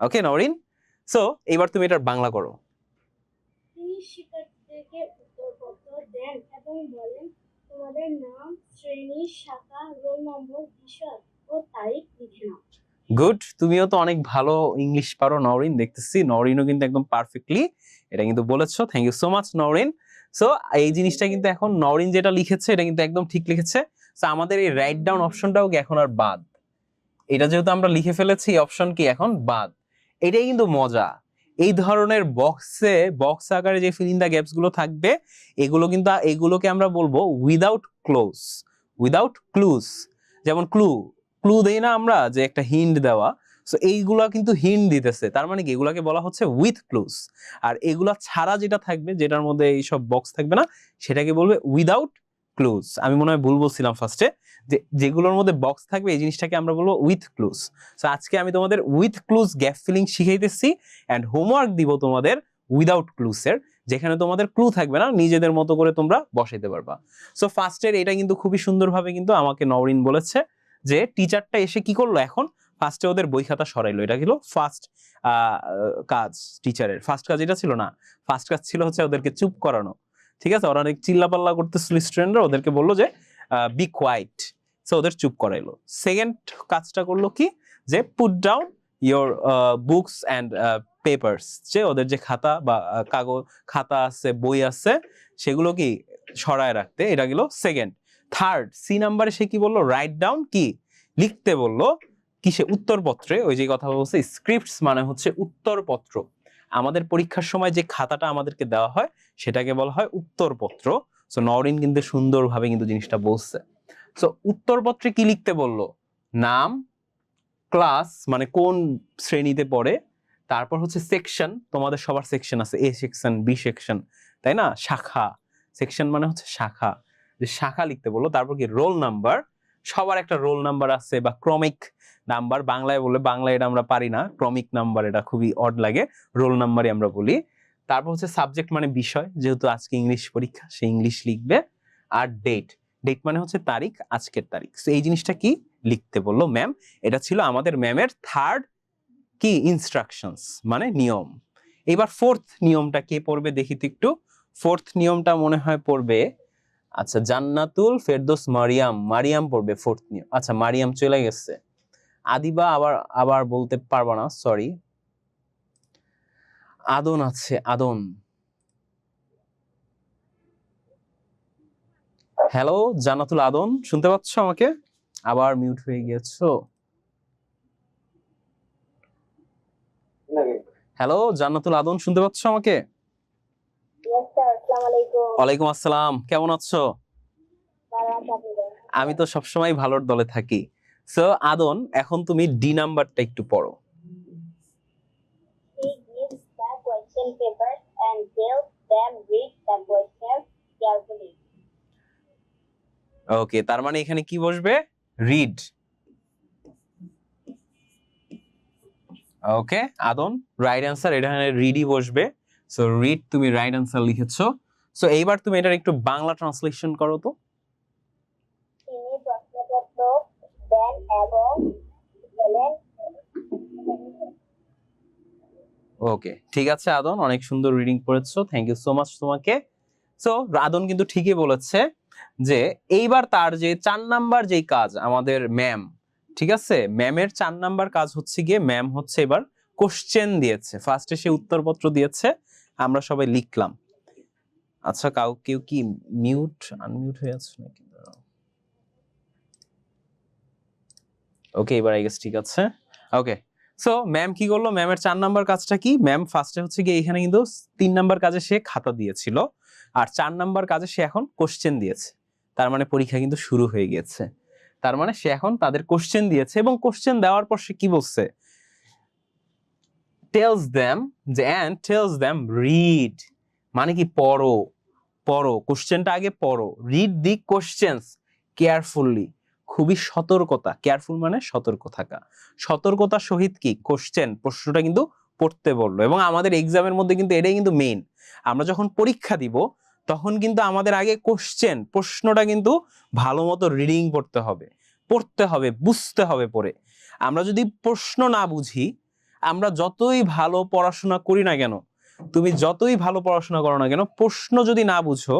ওকে নওরিন, সো এবার তুমি এটার বাংলা করো। তিনি শিক্ষার্থীদেরকে উত্তরপত্র দেন এবং বলেন, তোমাদের নাম, শ্রেণী, শাখা, রোল নম্বর, বিষয় ও তারিখ লিখে নাও। গুড, তুমিও তো অনেক ভালো ইংলিশ পারো নওরিন, দেখতেছি। নওরিনও কিন্তু একদম পারফেক্টলি এটা কিন্তু বলেছো, thank you so much Nowrin. So এই জিনিসটা কিন্তু এখন নওরিন যেটা লিখেছে এটা কিন্তু একদম ঠিক লিখেছে। সো আমাদের এই রাইট ডাউন অপশনটাও কি এখন আর বাদ, এটা যেহেতু আমরা লিখে ফেলেছি এই অপশন কি এখন বাদ। এটাই কিন্তু মজা, এই ধরনের বক্স আকারে যে ফিল ইন দ্য গ্যাপস গুলো থাকবে, এগুলোকে আমরা বলবো উইদাউট ক্লুজ। যেমন ক্লু দেই না আমরা, যে একটা হিন্ট দেওয়া, সো এইগুলা কিন্তু হিন্ট দিতেছে, তার মানে কি এগুলাকে বলা হচ্ছে উইথ ক্লুজ। আর এগুলা ছাড়া যেটা থাকবে, যেটার মধ্যে এইসব বক্স থাকবে না, সেটাকে বলবে উইদাউট ক্লুজ। আমি মনে হয় ভুল বলছিলাম ফার্স্টে, যে যেগুলোর মধ্যে বক্স থাকবে এই জিনিসটাকে আমরা বলবো উইথ ক্লুজ। সো আজকে আমি তোমাদের উইথ ক্লুজ গ্যাপ ফিলিং শিখাইতেছি, অ্যান্ড হোমওয়ার্ক দিব তোমাদের উইদাউট ক্লুজের, যেখানে তোমাদের ক্লু থাকবে না, নিজেদের মতো করে তোমরা বসাইতে পারবা। সো ফার্স্টের এটা কিন্তু খুবই সুন্দরভাবে কিন্তু আমাকে নওরিন বলেছে যে টিচারটা এসে কি করলো, এখন ফার্স্টে ওদের বই খাতা সরাইলো। এটা ছিল ফার্স্ট কাজ, টিচারের ফার্স্ট কাজ এটা ছিল না, ফার্স্ট কাজ ছিল হচ্ছে ওদেরকে চুপ করানো। ঠিক আছে, ওরা অনেক চিল্লাপাল্লা করতেছিল স্টুডেন্টরা, ওদেরকে বললো যে বি কোয়াইট, সো ওদের চুপ করাইলো। সেকেন্ড কাজটা করলো কি, যে put down your books and papers, যে ওদের যে খাতা বা খাতা আছে, বই আছে, সেগুলো কি সরায় রাখতে, এটা গেল সেকেন্ড। থার্ড সি নাম্বারে সে কি বললো, রাইট ডাউন, কি লিখতে বললো, কিসে, উত্তরপত্রে। ওই যে কথা বলছে, স্ক্রিপ্টস মানে হচ্ছে উত্তরপত্র। আমাদের পরীক্ষার সময় যে খাতাটা আমাদেরকে দেওয়া হয় সেটাকে বলা হয় উত্তরপত্র। সো নওরিন কিন্তু সুন্দরভাবে কিন্তু জিনিসটা বলছে। সো উত্তরপত্রে কি লিখতে বললো, নাম, ক্লাস মানে কোন শ্রেণীতে পড়ে, তারপর হচ্ছে সেকশন, তোমাদের সবার সেকশন আছে, এ সেকশন, বি সেকশন, তাই না, শাখা, সেকশন মানে হচ্ছে শাখা, যে শাখা লিখতে বললো। তারপর কি রোল নাম্বার, সবার একটা রোল নাম্বার আছে, বা ক্রমিক নাম্বার, বাংলায় বলে, বাংলায় এটা আমরা পারি না, ক্রমিক নাম্বার এটা খুবই অড লাগে, রোল নাম্বারই আমরা বলি। তারপর হচ্ছে সাবজেক্ট মানে বিষয়, যেহেতু আজকে ইংলিশ পরীক্ষা, সে ইংলিশ লিখবে। আর ডেট মানে হচ্ছে তারিখ, আজকের তারিখ। তো এই জিনিসটা কি লিখতে বললো ম্যাম। এটা ছিল আমাদের ম্যামের থার্ড কি ইনস্ট্রাকশনস, মানে নিয়ম। এবার ফোর্থ নিয়মটা কে পড়বে দেখি তো একটু। ফোর্থ নিয়মটা মনে হয় পড়বে, আচ্ছা, জান্নাতুল ফেরদৌস মারিয়াম পড়বে ফোর্থ নিয়ম। আচ্ছা, মারিয়াম চলে গেছে, আদিবা আবার বলতে পারবো না, সরি। আদন আছে, আদন। হ্যালো জান্নাতুল আদন, শুনতে পাচ্ছ আমাকে? আবার মিউট হয়ে গিয়েছো। হ্যালো জান্নাতুল আদন, শুনতে পাচ্ছ আমাকে? Yes, sir. Assalamualaikum. ওয়ালাইকুম আসসালাম, কেমন আছো? আমি তো সবসময় ভালোর দলে থাকি। সো আদন, এখন তুমি ডি নাম্বারটা একটু পড়ো। He gives the question papers and tells them read the questions carefully. ওকে, তার মানে এখানে কি বসবে, রিড। ওকে আদন, রাইট অ্যান্সার, এখানে রিডই বসবে। সো রিড, তুমি রাইট অ্যান্সার লিখেছো। সো এইবার তুমি এটার একটু বাংলা ট্রান্সলেশন করো তো। তিনি প্রশ্নপত্র দেন এবং বলেন। ওকে, ঠিক আছে আদন, অনেক সুন্দর রিডিং পড়েছো, থ্যাংক ইউ সো মাচ তোমাকে। সো আদন কিন্তু ঠিকই বলেছে যে এইবার তার যে 4 নাম্বার যেই কাজ আমাদের ম্যাম, ঠিক আছে, ম্যামের 4 নাম্বার কাজ হচ্ছে গিয়ে, ম্যাম হচ্ছে এবার কোশ্চেন দিয়েছে। ফার্স্টে সে উত্তরপত্র দিয়েছে, আমরা সবাই লিখলাম। আচ্ছা, কেউ কি আনমিউট হয়ে আছে নাকি? ওকে, এবার আই গেস ঠিক আছে। ওকে, সো ম্যাম কি করলো, ম্যামের 4 নাম্বার কাজটা কি, ম্যাম ফার্স্টে হচ্ছে গিয়ে এখানে কিন্তু 3 নাম্বার কাজে সে খাতা দিয়েছিল, আর 4 নাম্বার কাজে সে এখন কোশ্চেন দিয়েছে। তার মানে পরীক্ষা কিন্তু শুরু হয়ে গেছে, তার মানে সে এখন তাদের কোশ্চেন দিয়েছে, এবং কোশ্চেন দেওয়ার পর সে কি বলছে, টেলস দেম রিড, মানে কি পড়ো কোশ্চেনটা আগে পড়ো, রিড দি কোশ্চেনস কেয়ারফুলি, খুবই সতর্কতা, কেয়ারফুল মানে সতর্ক থাকা, সতর্কতার সহিত কি কোশ্চেন, প্রশ্নটা কিন্তু পড়তে বললো। এবং আমাদের এক্সামের মধ্যে কিন্তু এটাই কিন্তু মেইন, আমরা যখন পরীক্ষা দিব তখন কিন্তু আমাদের আগে কোশ্চেন, প্রশ্নটা কিন্তু ভালো মতো রিডিং পড়তে হবে, বুঝতে হবে পড়ে। আমরা যদি প্রশ্ন না বুঝি, আমরা যতই ভালো পড়াশোনা করি না কেন, তুমি যতই ভালো পড়াশোনা করো না কেন, প্রশ্ন যদি না বুঝো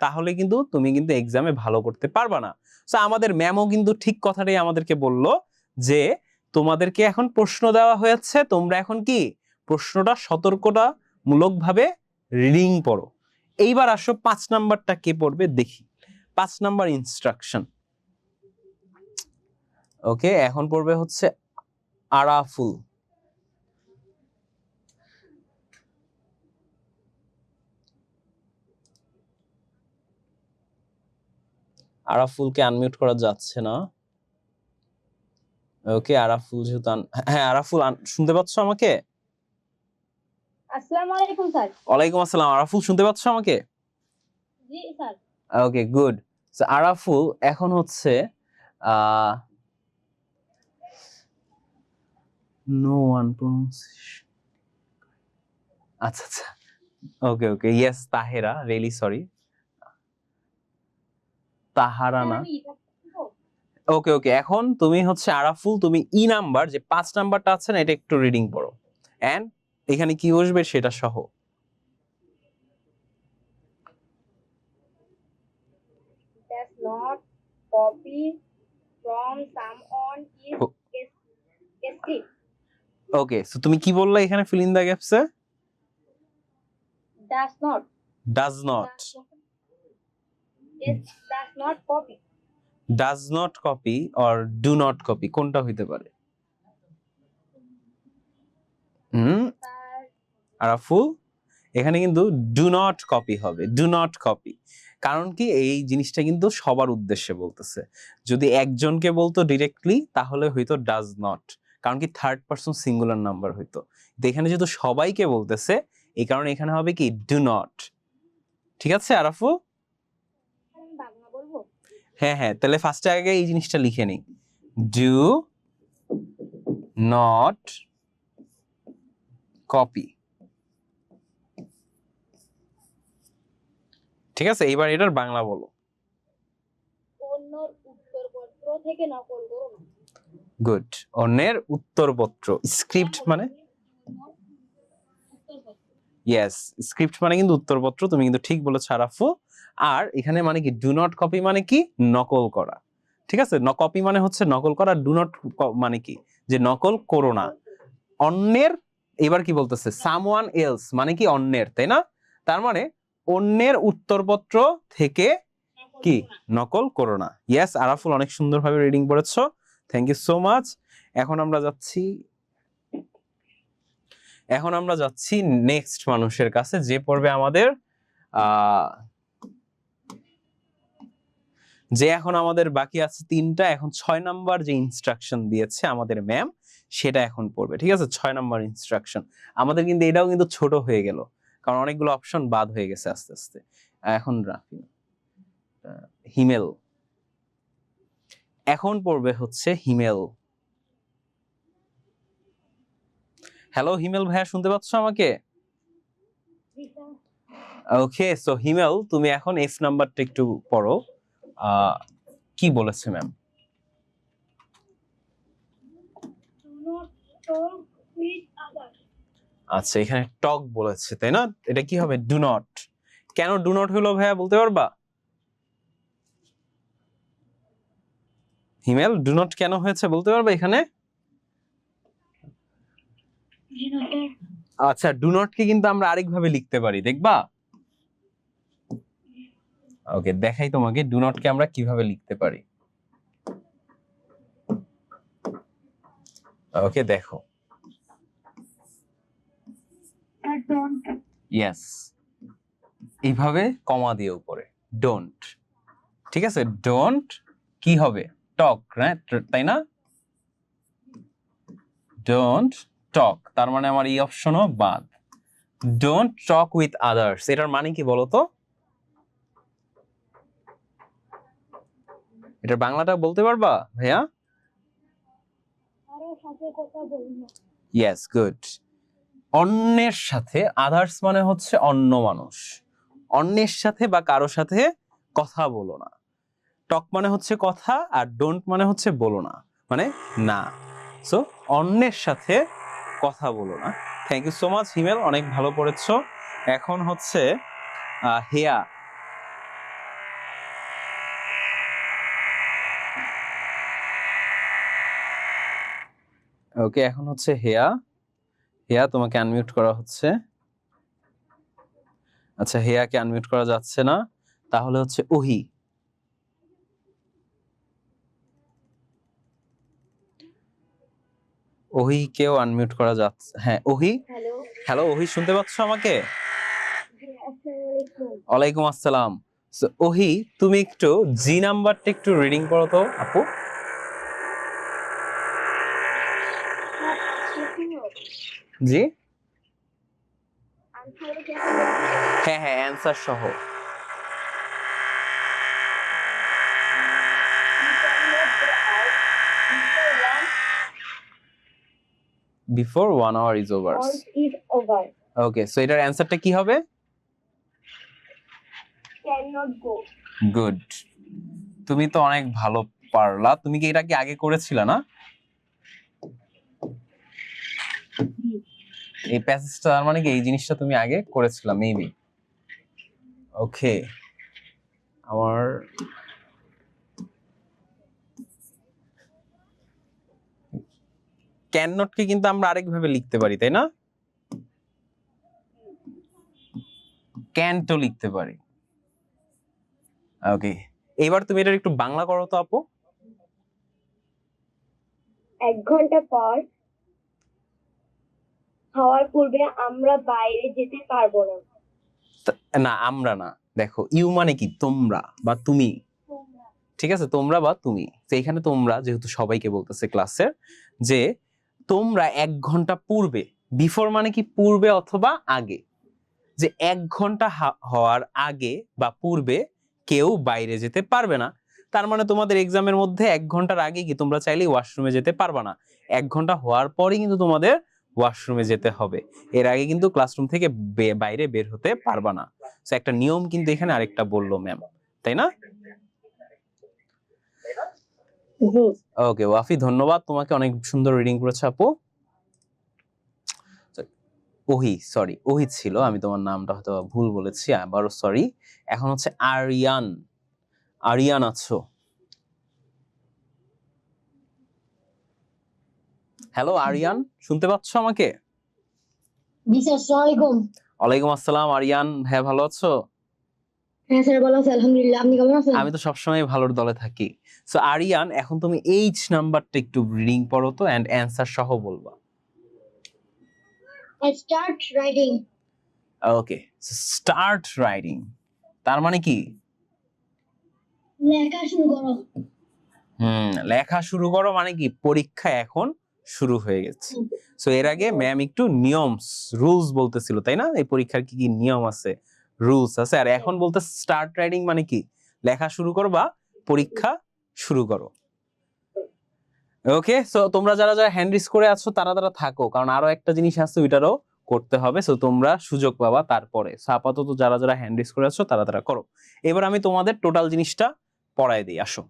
তাহলে কিন্তু তুমি কিন্তু এক্সামে ভালো করতে পারবা না। সো আমাদের ম্যামও কিন্তু ঠিক কথাটাই আমাদেরকে বললো, যে তোমাদেরকে এখন প্রশ্ন দেওয়া হয়েছে, তোমরা এখন কি প্রশ্নটা সতর্কতামূলক ভাবে রিডিং পড়ো। এইবার আসো 5 নাম্বারটা কে পড়বে দেখি, 5 নাম্বার ইনস্ট্রাকশন। ওকে, এখন পড়বে হচ্ছে আরাফুল। আরাফুলকে আনমিউট করা যাচ্ছে না। ওকে, আরাফুল যেহেতু হ্যাঁ আরাফুল শুনতে পাচ্ছ আমাকে? আসসালামু আলাইকুম স্যার। ওয়ালাইকুম আসসালাম। আরাফুল শুনতে পাচ্ছ আমাকে? জি sir. Okay good. So Araful এখন হচ্ছে নো ওয়ান প্রনাউন্সিয়েশন। আচ্ছা আচ্ছা, okay okay, yes Tahera, really sorry, Tahara না। ওকে ওকে, এখন তুমি হচ্ছে আরাফুল, তুমি ই নাম্বার যে 5 নাম্বারটা আছে না, এটা একটু রিডিং পড়ো, এন্ড এখানে কি বসবে সেটা সহ। Does not copy from someone is escape. Okay, so তুমি কি বললা এখানে ফিল ইন দা গ্যাপসে? Does not. Does not, Yes, does not copy. Does not copy or do not copy, কোনটা হইতে পারে? আরাফুল এখানে কিন্তু ডু নট কপি হবে, ডু নট কপি। কারণ কি, এই জিনিসটা কিন্তু সবার উদ্দেশ্যে বলতেছে। যদি একজনকে বলতো ডিরেক্টলি তাহলে হয়তো ডাজ নট, কারণ কি থার্ড পারসন সিঙ্গুলার নাম্বার হইতো। এখানে যেহেতু সবাইকে বলতেছে, এই কারণে এখানে হবে কি ডু নট। ঠিক আছে আরাফু? বাংলা বলবো? হ্যাঁ হ্যাঁ, তাহলে ফার্স্টে আগে এই জিনিসটা লিখে নিই, ডু নট কপি। ঠিক আছে, এবার এটার বাংলা বলো। অন্যর উত্তরপত্র থেকে নকল করো না। গুড, অন্যের উত্তরপত্র, স্ক্রিপ্ট মানে, ইয়েস স্ক্রিপ্ট মানে কিন্তু উত্তরপত্র, তুমি কিন্তু ঠিক বলেছো আরাফু। আর এখানে মানে কি ডু নট কপি মানে কি নকল করা। ঠিক আছে, কপি মানে হচ্ছে নকল করা, ডু নট মানে কি যে নকল করো না অন্যের। এবার কি বলতেছে, সামওয়ান এলস মানে কি অন্যের, তাই না? তার মানে অন্যের উত্তরপত্র থেকে কি নকল করো না। ইয়েস আরাফুল, অনেক সুন্দরভাবে রিডিং পড়েছো, থ্যাংক ইউ সো মাচ। এখন আমরা যাচ্ছি নেক্সট মানুষের কাছে, যে পড়বে আমাদের এখন আমাদের বাকি আছে 3টা। এখন 6 নাম্বার যে ইনস্ট্রাকশন দিয়েছে আমাদের ম্যাম, সেটা এখন পড়বে। ঠিক আছে, 6 নাম্বার ইনস্ট্রাকশন আমাদের কিন্তু এটাও কিন্তু ছোট হয়ে গেল, কারণ অনেকগুলো অপশন বাদ হয়ে গেছে আস্তে আস্তে। এখন রাফি, হিমেল এখন পড়বে হচ্ছে হিমেল। হ্যালো হিমেল ভাইয়া, শুনতে পাচ্ছ আমাকে? ওকে, সো হিমেল তুমি এখন এফ নাম্বারটা একটু পড়ো, কি বলেছে ma'am? Do not talk with others. আচ্ছা, এখানে টক বলেছে তাই না, এটা কি হবে ডু নট। কেন ডু নট হলো ভাইয়া বলতে পারবা? হিমেল ডু নট কেন হয়েছে বলতে পারবা এখানে? আচ্ছা, ডু নট কে কিন্তু আমরা আরেকভাবে লিখতে পারি, দেখবা? ওকে, দেখাই তোমাকে ডু নট কে আমরা কিভাবে লিখতে পারি। ওকে দেখো, ইয়েস এইভাবে কমা দিয়ে উপরে ডোন্ট। ঠিক আছে, ডোন্ট কি হবে টক, তাই না? ডোন্ট টক, তার মানে আমার এই অপশনও বাদ। ডোন্ট টক উইথ আদার্স, এটার মানে কি বলতো? এটার বাংলাটা বলতে পারবা ভাইয়া? কারোর সাথে কথা বলবো না। ইয়েস গুড, অন্যের সাথে, আদার্স মানে হচ্ছে অন্য মানুষ, অন্যের সাথে বা কারোর সাথে কথা বলো না। টক মানে হচ্ছে কথা, আর ডোন্ট মানে হচ্ছে বলো না, মানে না। সো অন্যের সাথে কথা বলো না। থ্যাংক ইউ সো মাচ হিমেল, অনেক ভালো পড়েছো। এখন হচ্ছে হেয়া। ওকে, এখন হচ্ছে হেয়া। হেয়া তোমাকে আনমিউট করা হচ্ছে। আচ্ছা, হেয়াকে আনমিউট করা যাচ্ছে না, তাহলে হচ্ছে ওহি। ওহি কেও আনমিউট করা যাচ্ছে, হ্যাঁ ওহি। হ্যালো, হ্যালো ওহি, শুনতে পাচ্ছ আমাকে? আসসালামু আলাইকুম। ওয়ালাইকুম আসসালাম। সো ওহি, তুমি একটু জি নাম্বারটা একটু রিডিং করো তো আপু। জি, হ্যাঁ হ্যাঁ, অ্যান্সার সহ। Before 1 hour is over. is over. Okay, so এটার অ্যান্সারটা কি হবে? Cannot go. গুড, তুমি তো অনেক ভালো পারলা। তুমি কি এটা কি আগে করেছিলে না? এই প্যাসেজটা তার মানে কি এই জিনিসটা তুমি আগে করেছিলা মেবি। ওকে, আমার ক্যান নট কে কিন্তু আমরা আরেক ভাবে লিখতে পারি, তাই না? ক্যান তো লিখতে পারি। ওকে, এবার তুমি এটা একটু বাংলা করো তো আপু। 1 ঘন্টা পর হওয়ার পূর্বে আমরা বাইরে যেতে পারবো না। না, আমরা না, দেখো ইউ মানে কি তোমরা বা তুমি, ঠিক আছে, তোমরা বা তুমি। তো এখানে তোমরা যেহেতু সবাইকে বলতেছে ক্লাসের, যে তোমরা 1 ঘন্টা পূর্বে, বিফোর মানে কি পূর্বে অথবা আগে, যে 1 ঘন্টা হওয়ার আগে বা পূর্বে কেউ বাইরে যেতে পারবে না। তার মানে তোমাদের এক্সামের মধ্যে 1 ঘন্টার আগে কি তোমরা চাইলেই ওয়াশরুমে যেতে পারবা না, 1 ঘন্টা হওয়ার পরই কিন্তু তোমাদের ওয়াশরুমে যেতে হবে। এর আগে কিন্তু ক্লাসরুম থেকে বাইরে বের হতে পারবা না। তো একটা নিয়ম কিন্তু এখানে আরেকটা বললো ম্যাম, তাই না? ওকে ওয়াফি, ধন্যবাদ তোমাকে, অনেক সুন্দর রিডিং করেছো আপু। ওহি, সরি ওহি ছিল, আমি তোমার নামটা হয়তো ভুল বলেছি, আবারও সরি। এখন হচ্ছে আরিয়ান। আরিয়ান আছো? হ্যালো আরিয়ান, শুনতে পাচ্ছ আমাকে? জি স্যার, আসসালামু আলাইকুম। ওয়ালাইকুম আসসালাম আরিয়ান, হ্যাঁ ভালো আছো? হ্যাঁ স্যার, ভালো আছি আলহামদুলিল্লাহ। আপনি কেমন আছেন? আমি তো সবসময় ভালোর দলে থাকি। সো আরিয়ান, এখন তুমি এইচ নাম্বারটা একটু রিডিং পড়ো তো, এন্ড অ্যান্সার সহ বলবা। I start writing. Okay, start writing তার মানে কি? লেখা শুরু করো। লেখা শুরু করো মানে কি পরীক্ষা এখন শুরু হয়ে গেছে। সো এর আগে ম্যাম একটু নিয়মস রুলস বলতেছিল, তাই না? এই পরীক্ষার কি কি নিয়ম আছে, রুলস আছে। আর এখন বলতে স্টার্ট রাইটিং মানে কি লেখা শুরু করো বা পরীক্ষা শুরু করো। ওকে, সো তোমরা যারা যারা হ্যান্ড রিস করে আছো তারা তারা থাকো, কারণ আরো একটা জিনিস আছে ওইটারও করতে হবে। সো তোমরা সুযোগ পাবা তারপরে। সো আপাতত যারা যারা হ্যান্ড রিস করে আছো তারা তারা করো। এবার আমি তোমাদের টোটাল জিনিসটা পড়ায় দিই, আসো।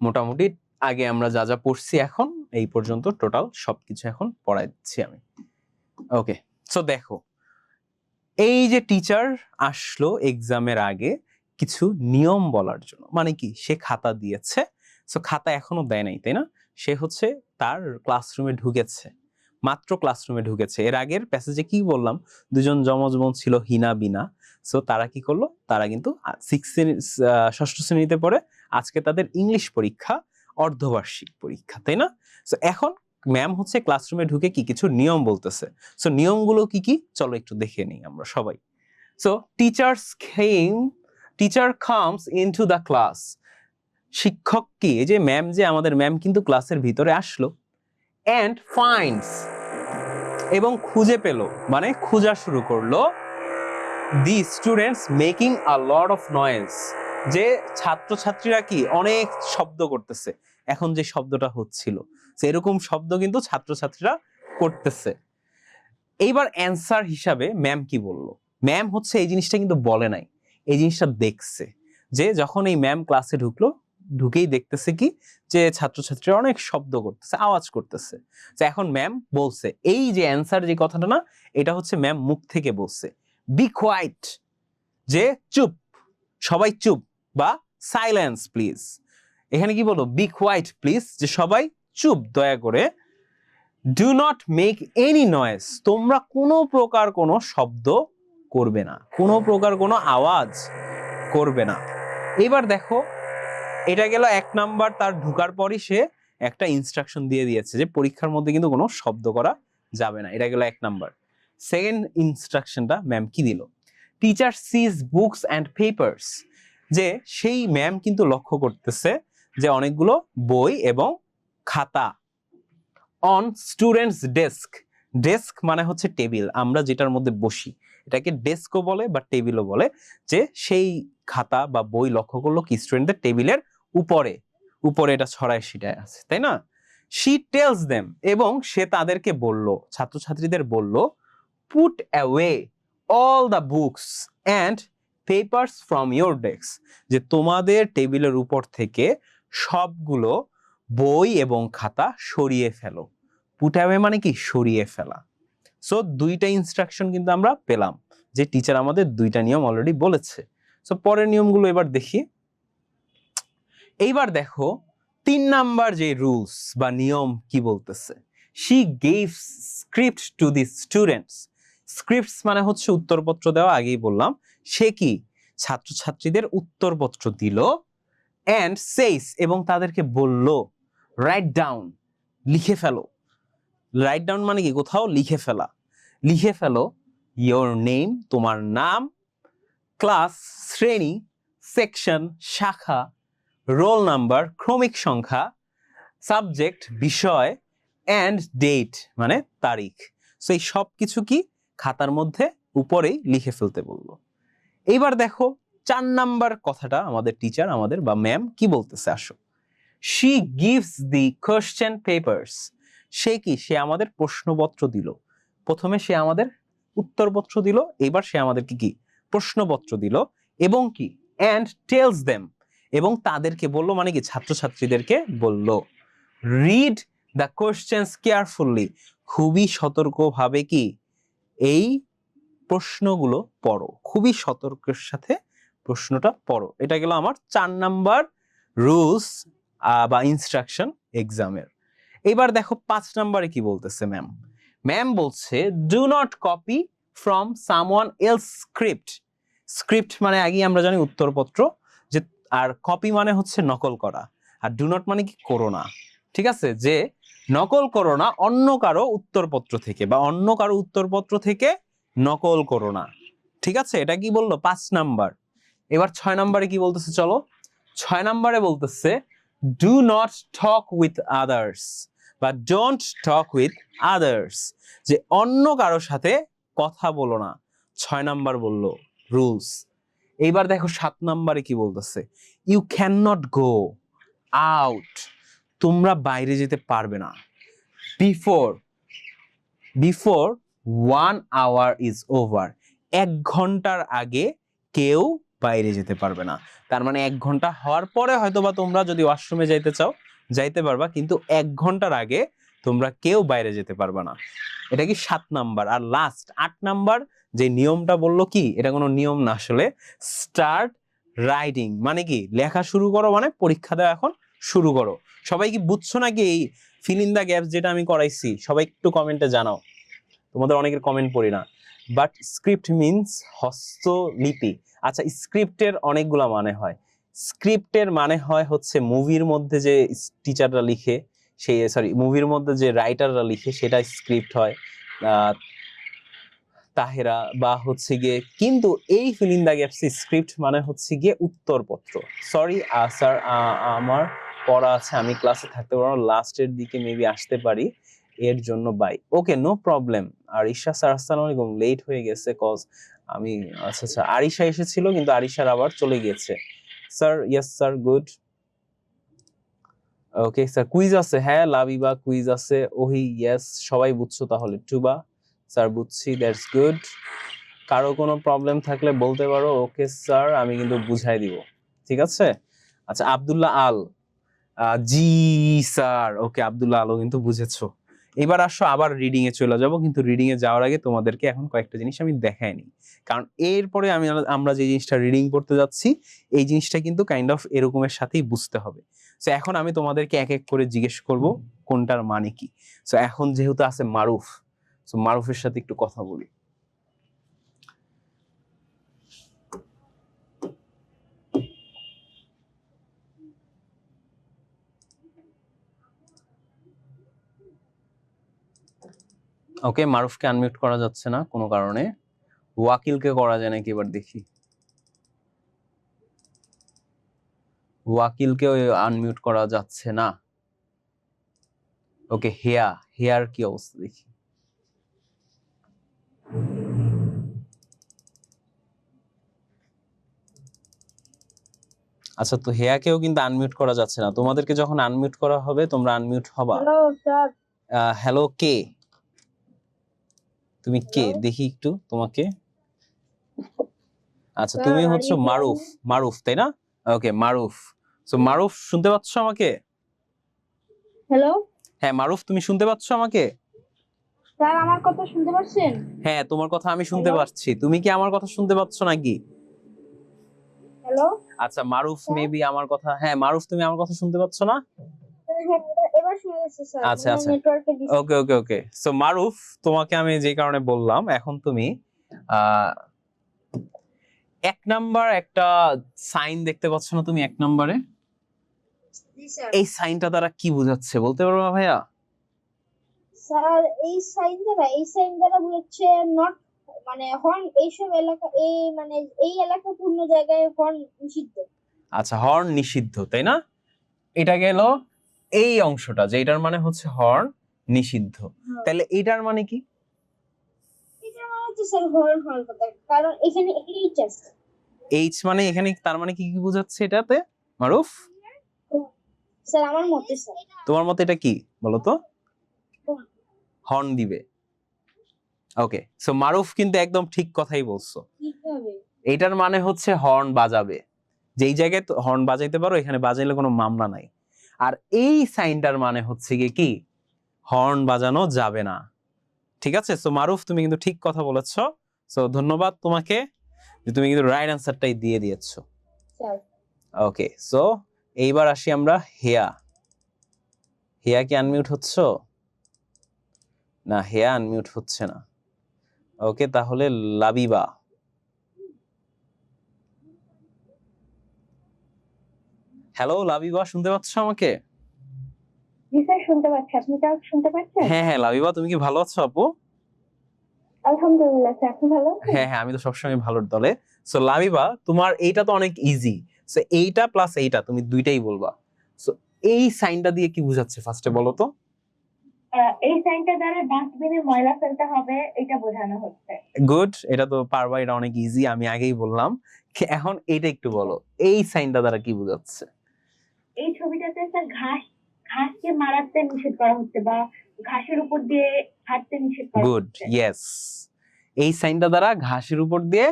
মোটামুটি আগে আমরা যা যা পড়ছি এখন এই পর্যন্ত টোটাল সবকিছু এখন পড়াই দিচ্ছি আমি। ওকে, সো দেখো, এই যে টিচার আসলো এক্সামের আগে কিছু নিয়ম বলার জন্য, মানে কি সে খাতা দিয়েছে, সো খাতা এখনো দেয় নাই, তাই না? সে হচ্ছে তার ক্লাসরুমে ঢুকেছে, মাত্র ক্লাসরুমে ঢুকেছে। এর আগের প্যাসেজে কি বললাম, দুজন যমজ বোন ছিল হিনা বিনা। সো তারা কি করলো, তারা কিন্তু ষষ্ঠ শ্রেণীতে পড়ে, আজকে তাদের ইংলিশ পরীক্ষা, অর্ধবার্ষিক পরীক্ষা, তাই না? সো এখন ম্যাম হচ্ছে ক্লাসরুমে ঢুকে কি কিছু নিয়ম বলতেছে। সো নিয়মগুলো কি কি চলো একটু দেখে নিই আমরা সবাই। So teacher comes into the class. শিক্ষক কি, এই যে ম্যাম, যে আমাদের ম্যাম কিন্তু ক্লাসের ভিতরে আসলো, এন্ড ফাইন্ডস, এবং খুঁজে পেল, মানে খোঁজা শুরু করলো, the students making a lot of noise, যে ছাত্রছাত্রীরা কি অনেক শব্দ করতেছে। এখন যে শব্দটা হচ্ছিল এরকম শব্দ কিন্তু ছাত্রছাত্রীরা করতেছে। এইবার অ্যান্সার হিসাবে ম্যাম কি বলল, ম্যাম হচ্ছে এই জিনিসটা কিন্তু বলে নাই, এই জিনিসটা দেখছে, যে যখন এই ম্যাম ক্লাসে ঢুকলো, ঢুকেই দেখতেছে কি যে ছাত্রছাত্রীরা অনেক শব্দ করতেছে, আওয়াজ করতেছে। তো এখন ম্যাম বলছে, এই যে অ্যান্সার যে কথাটা না, এটা হচ্ছে ম্যাম মুখ থেকে বলছে, বি কোয়াইট, যে চুপ, সবাই চুপ, বা সাইলেন্স প্লিজ। এখানে কি বলো, বি কোয়াইট প্লিজ, যে সবাই চুপ দয়া করে। Do not make any noise, তোমরা কোনো প্রকার কোনো শব্দ করবে না, কোনো প্রকার কোনো আওয়াজ করবে না। এবার দেখো, এটা গেল 1 নাম্বার, তার ঢুকার পরই সে একটা ইনস্ট্রাকশন দিয়ে দিয়েছে যে পরীক্ষার মধ্যে কিন্তু কোনো শব্দ করা যাবে না, এটা গেল 1 নাম্বার। সেকেন্ড ইনস্ট্রাকশনটা ম্যাম কি দিল, teacher sees books and papers, যে সেই ম্যাম কিন্তু লক্ষ্য করতেছে যে অনেকগুলো বই এবং খাতা অন স্টুডেন্টস ডেস্ক। ডেস্ক মানে হচ্ছে টেবিল, আমরা যেটার মধ্যে বসি এটাকে ডেস্কও বলে বা টেবিলও বলে, যে সেই খাতা বা বই লক্ষ্য করলো কি স্টুডেন্টদের টেবিলের উপরে উপরে এটা ছড়ায় ছিটায় আছে, তাই না? শি টেলস দেম, এবং সে তাদেরকে বলল, ছাত্রছাত্রীদের বলল, put away all the books and papers from your desk, যে তোমাদের টেবিলের উপর থেকে সবগুলো বই এবং খাতা সরিয়ে ফেলো। পুট অ্যাওয়ে মানে কি সরিয়ে ফেলা। সো দুইটা ইনস্ট্রাকশন কিন্তু আমরা পেলাম, যে টিচার আমাদের দুইটা নিয়ম অলরেডি বলেছে। সো পরের নিয়মগুলো এবার দেখি। এইবার দেখো 3 নাম্বার যে রুলস বা নিয়ম কি বলতেছে। She গেভস script to the students. Scripts মানে হচ্ছে উত্তরপত্র দেওয়া, আগেই বললাম। সে কি ছাত্রছাত্রীদের উত্তরপত্র দিল, অ্যান্ড সেইস, এবং তাদেরকে বলল, রাইট ডাউন, লিখে ফেলো। রাইট ডাউন মানে কি কোথাও লিখে ফেলা। লিখে ফেলো ইয়োর নেম, তোমার নাম, ক্লাস শ্রেণী, সেকশন শাখা, রোল নাম্বার ক্রমিক সংখ্যা, সাবজেক্ট বিষয়, অ্যান্ড ডেট মানে তারিখ। সো এই সব কিছু কি খাতার মধ্যে উপরেই লিখে ফেলতে বললো। এইবার দেখো 4 নাম্বার কথাটা আমাদের টিচার আমাদের বা ম্যাম কি বলতেছে, আসো। She gives the question papers. সে কি সে আমাদের প্রশ্নপত্র দিল। প্রথমে সে আমাদের উত্তরপত্র দিল, এবার সে আমাদেরকে কি প্রশ্নপত্র দিল, এবং কি অ্যান্ড টেলস দেম, এবং তাদেরকে বললো মানে কি ছাত্রছাত্রীদেরকে বলল, রিড দ্য কোয়েশ্চেন্স কেয়ারফুলি, খুবই সতর্কভাবে কি এই প্রশ্নগুলো পড়ো, খুবই সতর্কের সাথে প্রশ্নটা পড়ো। এটা গেল আমার 4 নাম্বার রুলস বা ইনস্ট্রাকশন এক্সামের। এবার দেখো 5 নাম্বারে কি বলতেছে ম্যাম। ম্যাম বলছে, do not copy from someone else script. Script মানে আগেই আমরা জানি উত্তরপত্র, যে আর কপি মানে হচ্ছে নকল করা, আর ডু নট মানে কি করো না। ঠিক আছে, যে নকল করো না অন্য কারো উত্তরপত্র থেকে, বা অন্য কারো উত্তরপত্র থেকে নকল করো না। ঠিক আছে, এটা কি বললো 5 নাম্বার। এবার 6 নাম্বারে কি বলতেছে, চলো। 6 নাম্বারে বলতেছে, do not talk with others, বা ডোন্ট টক উইথ আদার্স, যে অন্য কারোর সাথে কথা বলো না। 6 নাম্বার বললো রুলস। এইবার দেখো 7 নাম্বারে কি বলতেছে, you can not go out, তোমরা বাইরে যেতে পারবে না, বিফোর 1 hour ইজ ওভার, 1 ঘন্টার আগে কেউ বাইরে যেতে পারবে না। তার মানে 1 ঘন্টা হওয়ার পরে হয়তোবা তোমরা যদি ওয়াশরুমে যাইতে চাও যাইতে পারবা, কিন্তু 1 ঘন্টার আগে তোমরা কেউ বাইরে যেতে পারবা না। এটা কি 7 নাম্বার। আর লাস্ট 8 নাম্বার যে নিয়মটা বললো, কি এটা কোনো নিয়ম না আসলে, স্টার্ট রাইটিং মানে কি লেখা শুরু করো, মানে পরীক্ষা দেওয়া এখন শুরু করো। সবাই কি বুঝছো নাকি এই ফিল ইন দা গ্যাপস যেটা আমি করাইছি? সবাই একটু কমেন্টে জানাও, তোমাদের অনেকের কমেন্ট পড়ি না। বাট স্ক্রিপ্ট মিনস হস্তলিপি। আচ্ছা, স্ক্রিপ্টের অনেকগুলা মানে হয়। স্ক্রিপ্টের মানে হয় হচ্ছে মুভির মধ্যে যে টিচাররা লিখে, সেই মুভির মধ্যে যে রাইটাররা লিখে সেটা স্ক্রিপ্ট হয়, তাহেরা বা হচ্ছে গিয়ে। কিন্তু এই fill in the gaps script মানে হচ্ছে গিয়ে উত্তরপত্র। সরি স্যার, আমার পড়া আছে, আমি ক্লাসে থাকতে পারবো, লাস্টের দিকে মেবি আসতে পারি, এর জন্য বাই। Okay, no problem. আর ঈশা স্যার আসসালামু আলাইকুম, লেট হয়ে গেছে কজ আমি, আচ্ছা আচ্ছা, আরিশা এসেছিল কিন্তু আরিশার আবার চলে গিয়েছে। Sir, yes sir, good. Okay sir, quiz আছে, হ্যাঁ লাবিবা কুইজ আছে, ওহি ইয়েস, সবাই বুঝছো তাহলে। টুবা স্যার, বুঝছি, দ্যাটস গুড। কারো কোনো প্রবলেম থাকলে বলতে পারো। ওকে স্যার, আমি কিন্তু বুঝাই দিব, ঠিক আছে। আচ্ছা, আব্দুল্লাহ আল, জি স্যার, ওকে আব্দুল্লাহ আলও কিন্তু বুঝেছো। এবার আসো আবার রিডিং এ চলে যাব, কিন্তু রিডিং এ যাওয়ার আগে তোমাদেরকে এখন কয়েকটা জিনিস আমি দেখাইনি, কারণ এরপরে আমরা যে জিনিসটা রিডিং পড়তে যাচ্ছি এই জিনিসটা কিন্তু কাইন্ড অফ এরকমের সাথেই বুঝতে হবে। সো এখন আমি তোমাদেরকে এক এক করে জিজ্ঞেস করব কোনটার মানে কি। সো এখন যেহেতু আছে মারুফ, সো মারুফের সাথে একটু কথা বলি। ওকে, মারুফকে আনমিউট করা যাচ্ছে না কোনো কারণে। ওয়াকিলকে করা যায় নাকি এবার দেখি। ওয়াকিলকে আনমিউট করা যাচ্ছে না। ওকে, হেয়ার কি অবস্থা দেখি। আচ্ছা, তো হেয়াকেও কিন্তু আনমিউট করা যাচ্ছে না। তোমাদেরকে যখন আনমিউট করা হবে তোমরা আনমিউট হবা। Hello sir. হ্যালো, কে তুমি? কে দেখি একটু তোমাকে। আচ্ছা, তুমি Sir, are হচ্ছে you মারুফ। মারুফ তাই না? ওকে, মারুফ। সো মারুফ, শুনতে পাচ্ছ আমাকে? হ্যালো হ্যাঁ মারুফ, তুমি শুনতে পাচ্ছ আমাকে? স্যার, আমার কথা শুনতে পাচ্ছেন? হ্যাঁ, তোমার কথা আমি শুনতে Hello? পাচ্ছি। তুমি কি আমার কথা শুনতে পাচ্ছ নাকি? হ্যালো আচ্ছা মারুফ, স্যার? মেবি আমার কথা, হ্যাঁ মারুফ তুমি আমার কথা শুনতে পাচ্ছ না? হ্যাঁ, এবার শোনা যাচ্ছে স্যার, আচ্ছা মানে আচ্ছা, নেটওয়ার্কের ওকে ওকে ওকে। সো মারুফ, তোমাকে আমি যে কারণে বললাম, এখন তুমি আহ 1 নাম্বার একটা সাইন দেখতে পাচ্ছ না তুমি 1 নাম্বারে? জি স্যার। এই সাইনটা দ্বারা কি বোঝাচ্ছে বলতে পারবা ভাইয়া? স্যার, এই সাইন দ্বারা বোঝাচ্ছে নট, মানে হর্ন, এইসব এলাকা, এই মানে এই এলাকা পূর্ণ জায়গায় হর্ন নিষিদ্ধ। আচ্ছা, হর্ন নিষিদ্ধ তাই না? এটা গেল এই অংশটা, যে এটার মানে হচ্ছে হর্ন নিষিদ্ধ। তাহলে এটার মানে কি? এটা মানে হচ্ছে স্যার হর্ন হওয়ার কথা, কারণ এখানে এইচ আছে। এইচ মানে এখানে তার মানে কি কি বোঝাচ্ছে এটাতে মারুফ? স্যার আমার মতে স্যার। তোমার মতে এটা কি বলো তো? হর্ন দিবে। ওকে, সো মারুফ কিন্তু একদম ঠিক কথাই বলছো। কিভাবে? এটার মানে হচ্ছে হর্ন বাজাবে। যেই জায়গায় হর্ন বাজাইতে পারো এখানে বাজাইলে কোনো মামলা নাই। আর এই সাইনটার মানে হচ্ছে কি হর্ন বাজানো যাবে না। ঠিক আছে, সো মারুফ তুমি কিন্তু ঠিক কথা বলেছো। সো ধন্যবাদ তোমাকে, যে তুমি কিন্তু রাইট অ্যান্সারটাই দিয়ে দিয়েছো। স্যার ওকে, সো এইবার আসি আমরা হেয়া। হেয়া কি আনমিউট হচ্ছ? না, হেয়া আনমিউট হচ্ছে না। ওকে, তাহলে লাবিবা। হ্যালো লাবিবা, শুনতে পাচ্ছ আমাকে? জি স্যার, শুনতে পাচ্ছি। আপনি কি শুনতে পাচ্ছেন? হ্যাঁ হ্যাঁ লাবিবা, তুমি কি ভালো আছো আপু? আলহামদুলিল্লাহ স্যার, আপনি ভালো আছেন? হ্যাঁ হ্যাঁ, আমি তো সবসময় ভালোর দলে। সো লাবিবা, তোমার এইটা তো অনেক ইজি। সো এইটা প্লাস এইটা তুমি দুইটাই বলবা। সো এই সাইনটা দিয়ে কি বোঝাচ্ছে ফার্স্টে বলো তো? এই সাইনটা দ্বারা ডাস্টবিনে ময়লা ফেলতে হবে, এটা বোঝানো হচ্ছে। গুড, এটা তো পারবা, এটা অনেক ইজি, আমি আগেই বললাম। এখন এইটা একটু বলো, এই সাইনটা দ্বারা কি বোঝাচ্ছে? এই ছবিটাতে স্যার ঘাসকে মারাতে নিষেধ করা হচ্ছে, বা ঘাসের উপর দিয়ে হাঁটতে নিষেধ করা গুড, হচ্ছে। ইয়েস। এই সাইনটা দ্বারা ঘাসের উপর দিয়ে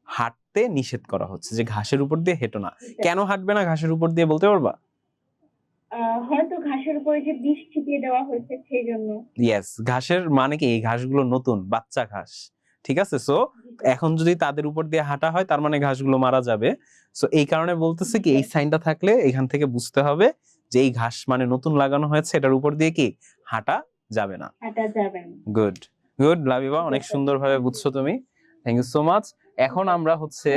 হাঁটতে নিষেধ করা হচ্ছে, যে ঘাসের উপর দিয়ে হেঁটো না। কেন হাঁটবে না ঘাসের উপর দিয়ে বলতে পারবা? হয়তো ঘাসের উপরে যে বিষ ছিটিয়ে দেওয়া হয়েছে সেই জন্য। ইয়েস, ঘাসের মানে কি এই ঘাসগুলো নতুন বাচ্চা ঘাস। ঠিক আছে, সো এখন যদি তাদের উপর দিয়ে হাঁটা হয় তার মানে ঘাসগুলো মারা যাবে। সো এই কারণে বলতেছে কি এই সাইনটা থাকলে এখান থেকে বুঝতে হবে যে এই ঘাস মানে নতুন লাগানো হয়েছে, এটার উপর দিয়ে কি হাঁটা যাবে না। হাঁটা যাবে না। গুড গুড লাবিবা, অনেক সুন্দরভাবে বুঝছো তুমি। Thank you so much. এখন আমরা হচ্ছে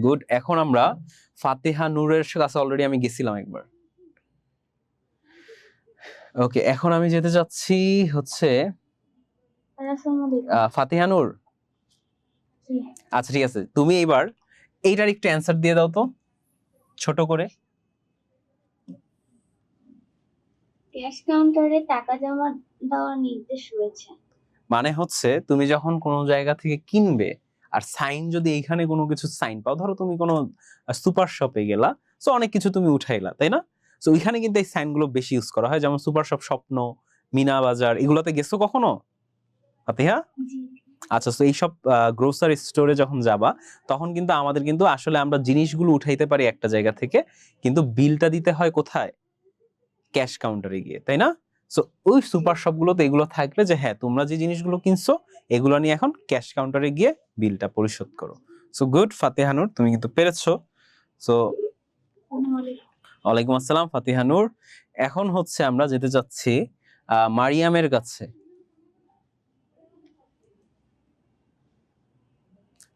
গুড, এখন আমরা ফাতিহা নূরের কাছে অলরেডি আমি গেছিলাম একবার। ওকে, এখন আমি যেতে যাচ্ছি হচ্ছে ফাতিহা নূর। আচ্ছা ঠিক আছে, তুমি এইবার এইটার একটু অ্যান্সার দিয়ে দাও তো ছোট করে। ক্যাশ কাউন্টারে টাকা জমা দেওয়ার নির্দেশ রয়েছে। মানে হচ্ছে তুমি যখন কোনো জায়গা থেকে কিনবে আর সাইন যদি এইখানে কোনো কিছু সাইন পাও, ধরো তুমি কোনো সুপার শপে গেলা, সো অনেক কিছু তুমি উঠাইলা তাই না? সো ওইখানে কিন্তু এই সাইনগুলো বেশি ইউজ করা হয়, যেমন সুপার শপ, স্বপ্ন, মিনা বাজার, এগুলোতে গেছো কখনো ফাতিহা? জি। আচ্ছা, তো এইসব গ্রোসারি স্টোরে যখন যাবা তখন কিন্তু আমাদের কিন্তু আসলে আমরা জিনিসগুলো উঠাইতে পারি একটা জায়গা থেকে, কিন্তু বিলটা দিতে হয় কোথায়? ক্যাশ কাউন্টারে গিয়ে, তাই না? সো ওই সুপার শপ গুলোতে এগুলো থাকবে যে হ্যাঁ তোমরা যে জিনিসগুলো কিনছো এগুলো নিয়ে এখন ক্যাশ কাউন্টারে গিয়ে বিলটা পরিশোধ করো। সো গুড ফাতিহা নূর, তুমি কিন্তু পেরেছো। সো ওয়ালাইকুম আসসালাম ফাতিহা নূর। এখন হচ্ছে আমরা যেতে যাচ্ছি মারিয়ামের কাছে।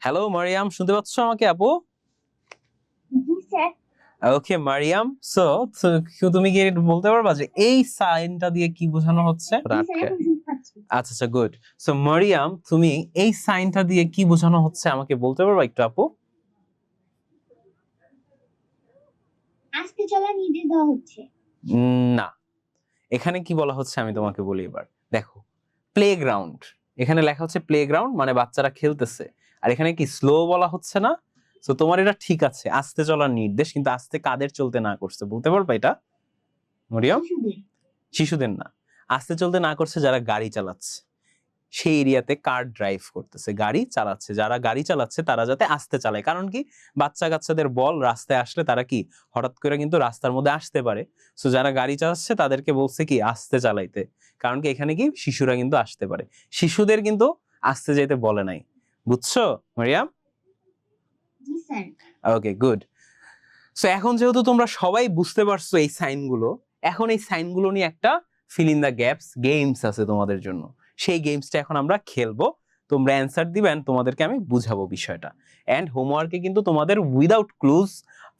হ্যালো মারিয়াম, শুনতে পাচ্ছ আমাকে আপু? জি স্যার। ওকে মারিয়াম, সো তুমি কি একটু বলতে পারবা যে এই সাইনটা দিয়ে কি বোঝানো হচ্ছে? আচ্ছা আচ্ছা, গুড। সো মারিয়াম, তুমি এই সাইনটা দিয়ে কি বোঝানো হচ্ছে আমাকে বলতে পারবা একটু আপু? আজকে চলা নির্দেশ দেওয়া হচ্ছে। না, এখানে কি বলা হচ্ছে আমি তোমাকে বলি এবার। দেখো, প্লেগ্রাউন্ড, এখানে লেখা হচ্ছে প্লেগ্রাউন্ড মানে বাচ্চারা খেলতেছে, আর এখানে কি স্লো বলা হচ্ছে না? তো তোমার এটা ঠিক আছে, আস্তে চলার নির্দেশ, কিন্তু আস্তে কাদের চলতে না করছে বলতে পারবা এটা মরিয়ম? শিশুদের না, আস্তে চলতে না করছে যারা গাড়ি চালাচ্ছে, সেই এরিয়াতে কার ড্রাইভ করতেছে, গাড়ি চালাচ্ছে, যারা গাড়ি চালাচ্ছে তারা যাতে আস্তে চালায়। কারণ কি, বাচ্চা কাচ্চাদের বল রাস্তায় আসলে তারা কি হঠাৎ করে কিন্তু রাস্তার মধ্যে আসতে পারে। সো যারা গাড়ি চালাচ্ছে তাদেরকে বলছে কি আস্তে চালাইতে, কারণ কি এখানে কি শিশুরা কিন্তু আসতে পারে, শিশুদের কিন্তু আস্তে যেতে বলে নাই। বুঝছো মারিয়াম? জি স্যার। Okay, good. সো এখন যেহেতু তোমরা সবাই বুঝতে পারছো এই সাইনগুলো, এখন এই সাইনগুলো নিয়ে একটা feel in the gaps games আছে তোমাদের জন্য। সেই গেমসটা এখন আমরা খেলবো, তোমরা অ্যান্সার দিবেন, তোমাদেরকে আমি বুঝাবো বিষয়টা। এন্ড হোমওয়ার্কে কিন্তু তোমাদের without clues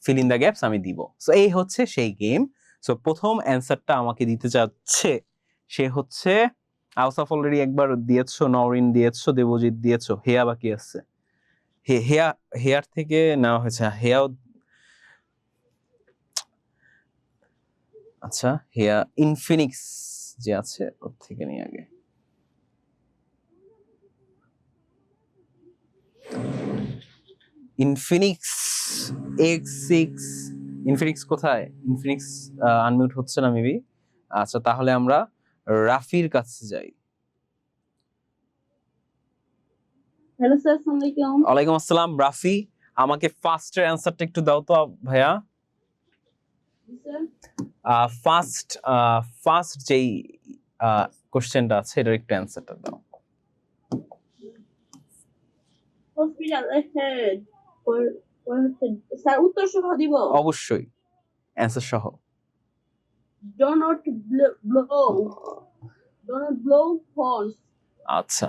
feel in the gaps আমি দিব। সো এই হচ্ছে সেই গেম। সো প্রথম অ্যান্সারটা আমাকে দিতে চাচ্ছে, সে হচ্ছে আউসাফ অলরেডি একবার দিয়েছো, নওরিন দিয়েছো, দেবজিৎ দিয়েছো, হেয়া বাকি আছে। হেয়া, হেয়ার থেকে নেওয়া হয়েছে, হেয়াও। আচ্ছা, হেয়া ইনফিনিক্স যে আছে ওর থেকে নিয়ে আগে। ইনফিনিক্স X6, ইনফিনিক্স কোথায়? ইনফিনিক্স আনমিউট হচ্ছে না মেবি। আচ্ছা, তাহলে আমরা রাফির কাছে যাই। হ্যালো স্যার, আসসালামু আলাইকুম। ওয়ালাইকুম আসসালাম। রাফি, আমাকে ফার্স্টের অ্যান্সারটা একটু দাও তো ভাইয়া। স্যার, ফার্স্ট যেই কোশ্চেনটা আছে এটার একটু অ্যান্সারটা দাও। হসপিটাল হেড স্যার, উত্তর সহ দিব? অবশ্যই, অ্যান্সার সহ। Do not blow horns. আচ্ছা,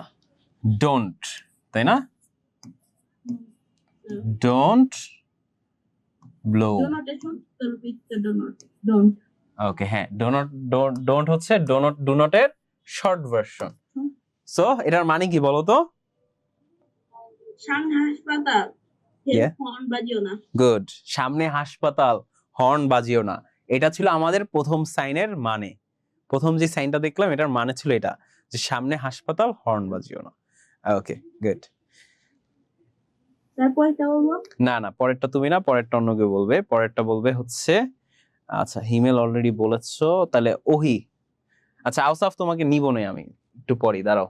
ডোন্ট, তাই না? Don't blow. ডো নট এর সূত্র লিখতে, ডোন্ট। ওকে, হ্যাঁ, ডোন্ট হচ্ছে ডু নট এর শর্ট ভার্সন। সো এটার মানে কি বলো তো? সামনে হাসপাতাল, Yeah. হর্ন বাজিও না। গুড, সামনে হাসপাতাল, হর্ন বাজিও না, এটা ছিল আমাদের প্রথম সাইনের মানে। প্রথম যে সাইনটা দেখলাম এটার মানে ছিল এটা, যে সামনে হাসপাতাল, হর্ন বাজিও না। ওকে, গুড। তারপরটা বলবো? না না, পরেরটা তুমি না, পরেরটা অন্য কেউ বলবে। পরেরটা বলবে হচ্ছে, আচ্ছা হিমেল অলরেডি বলেছো, তাহলে ওহি। আচ্ছা আউসাফ, তোমাকে নিব না আমি, একটু পরেই দাঁড়াও।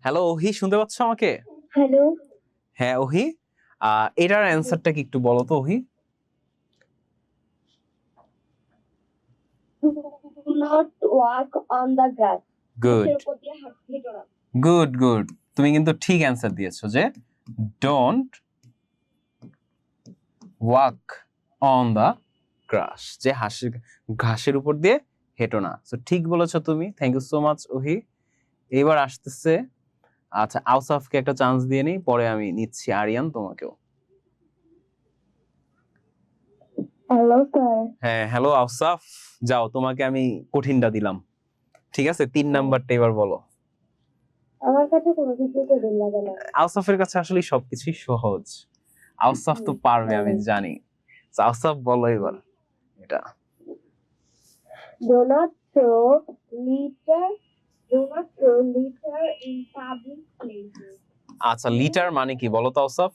হ্যালো ওহি, শুনতে পাচ্ছ আমাকে? হ্যালো। হ্যাঁ ওহি, এটার অ্যান্সারটা কি একটু বলো তো ওহি। Do not walk on the grass. Good গাছের উপর দিয়ে হেঁটো না। গুড গুড, তুমি কিন্তু ঠিক অ্যান্সার দিয়েছো, যে ডোন্ট ওয়াক অন দা গ্রাস, যে ঘাসের উপর দিয়ে হেঁটো না। তো ঠিক বলেছো তুমি, থ্যাংক ইউ সো মাচ ওহি। এবার আসতেছে, আচ্ছা আউসাফকে একটা চান্স দিয়ে নিই, পরে আমি নিচ্ছি আরিয়ান তোমাকেও। Hello sir. হ্যাঁ হ্যালো আউসাফ, যাও তোমাকে আমি কঠিনটা দিলাম, ঠিক আছে? 3 নাম্বারটা এবার বলো। আমার কাছে কোনো কিছু কঠিন লাগে না। আউসাফের কাছে আসলে সবকিছুই সহজ, আউসাফ তো পারবে আমি জানি। তো আউসাফ বলো এবার এটা। Do not throw litter. Do not throw litter in public places. আচ্ছা, লিটার মানে কি বলো তো Ausaf?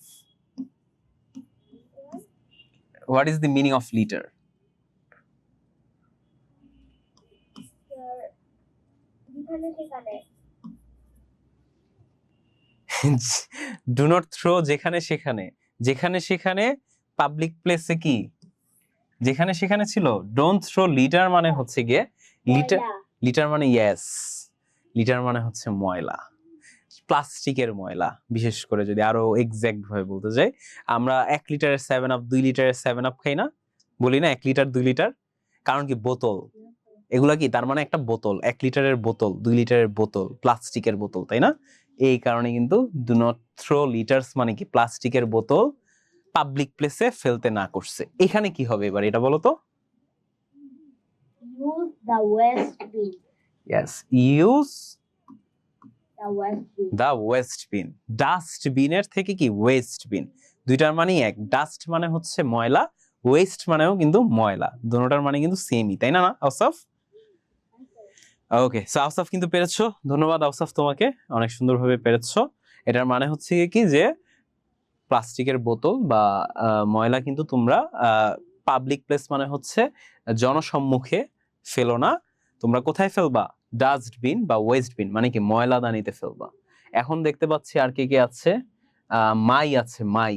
What is the meaning of litre? যেখানে সেখানে। ডু নট থ্রো যেখানে সেখানে, যেখানে সেখানে পাবলিক প্লেসে কি যেখানে সেখানে ছিল। ডোন্ট থ্রো লিটার মানে হচ্ছে গিয়ে লিটার, লিটার মানে ইয়েস, লিটার মানে হচ্ছে ময়লা, প্লাস্টিকের ময়লা। বিশেষ করে যদি আরো এক্সাক্ট ভাবে বলতে যাই, আমরা 1 লিটারের 7 আপ, 2 লিটারের 7 আপ খাই না, বলি না 1 লিটার 2 লিটার, কারণ কি বোতল, এগুলা কি তার মানে একটা বোতল, 1 লিটারের বোতল, 2 লিটারের বোতল, প্লাস্টিকের বোতল, তাই না? এই কারণে কিন্তু ডু নট থ্রো লিটার্স মানে কি প্লাস্টিকের বোতল, পাবলিক প্লেসে ফেলতে না করছে, এখানে কি হবে এবার এটা বলো তো? Use the waste bin. Yes, use The waste bin. The waste bin. ডাস্টবিনের থেকে কি ওয়েস্ট বিন, দুইটার মানেই এক। ডাস্ট মানে হচ্ছে ময়লা, ওয়েস্ট মানেও কিন্তু ময়লা, দুটোটার মানে কিন্তু সেমই, তাই না না আওসাফ? ওকে, সো আওসাফ কিন্তু পেরেছো, ধন্যবাদ আওসাফ তোমাকে, অনেক সুন্দরভাবে পেরেছো। এটার মানে হচ্ছে কি যে প্লাস্টিকের বোতল বা ময়লা কিন্তু তোমরা পাবলিক প্লেস মানে হচ্ছে জনসম্মুখে ফেলো না, তোমরা কোথায় ফেলবা? ডাস্টবিন বা ওয়েস্ট বিন, মানে কি ময়লা দানিতে ফেলবা। এখন দেখতে পাচ্ছি আর কে কে আছে, মাই আছে, মাই।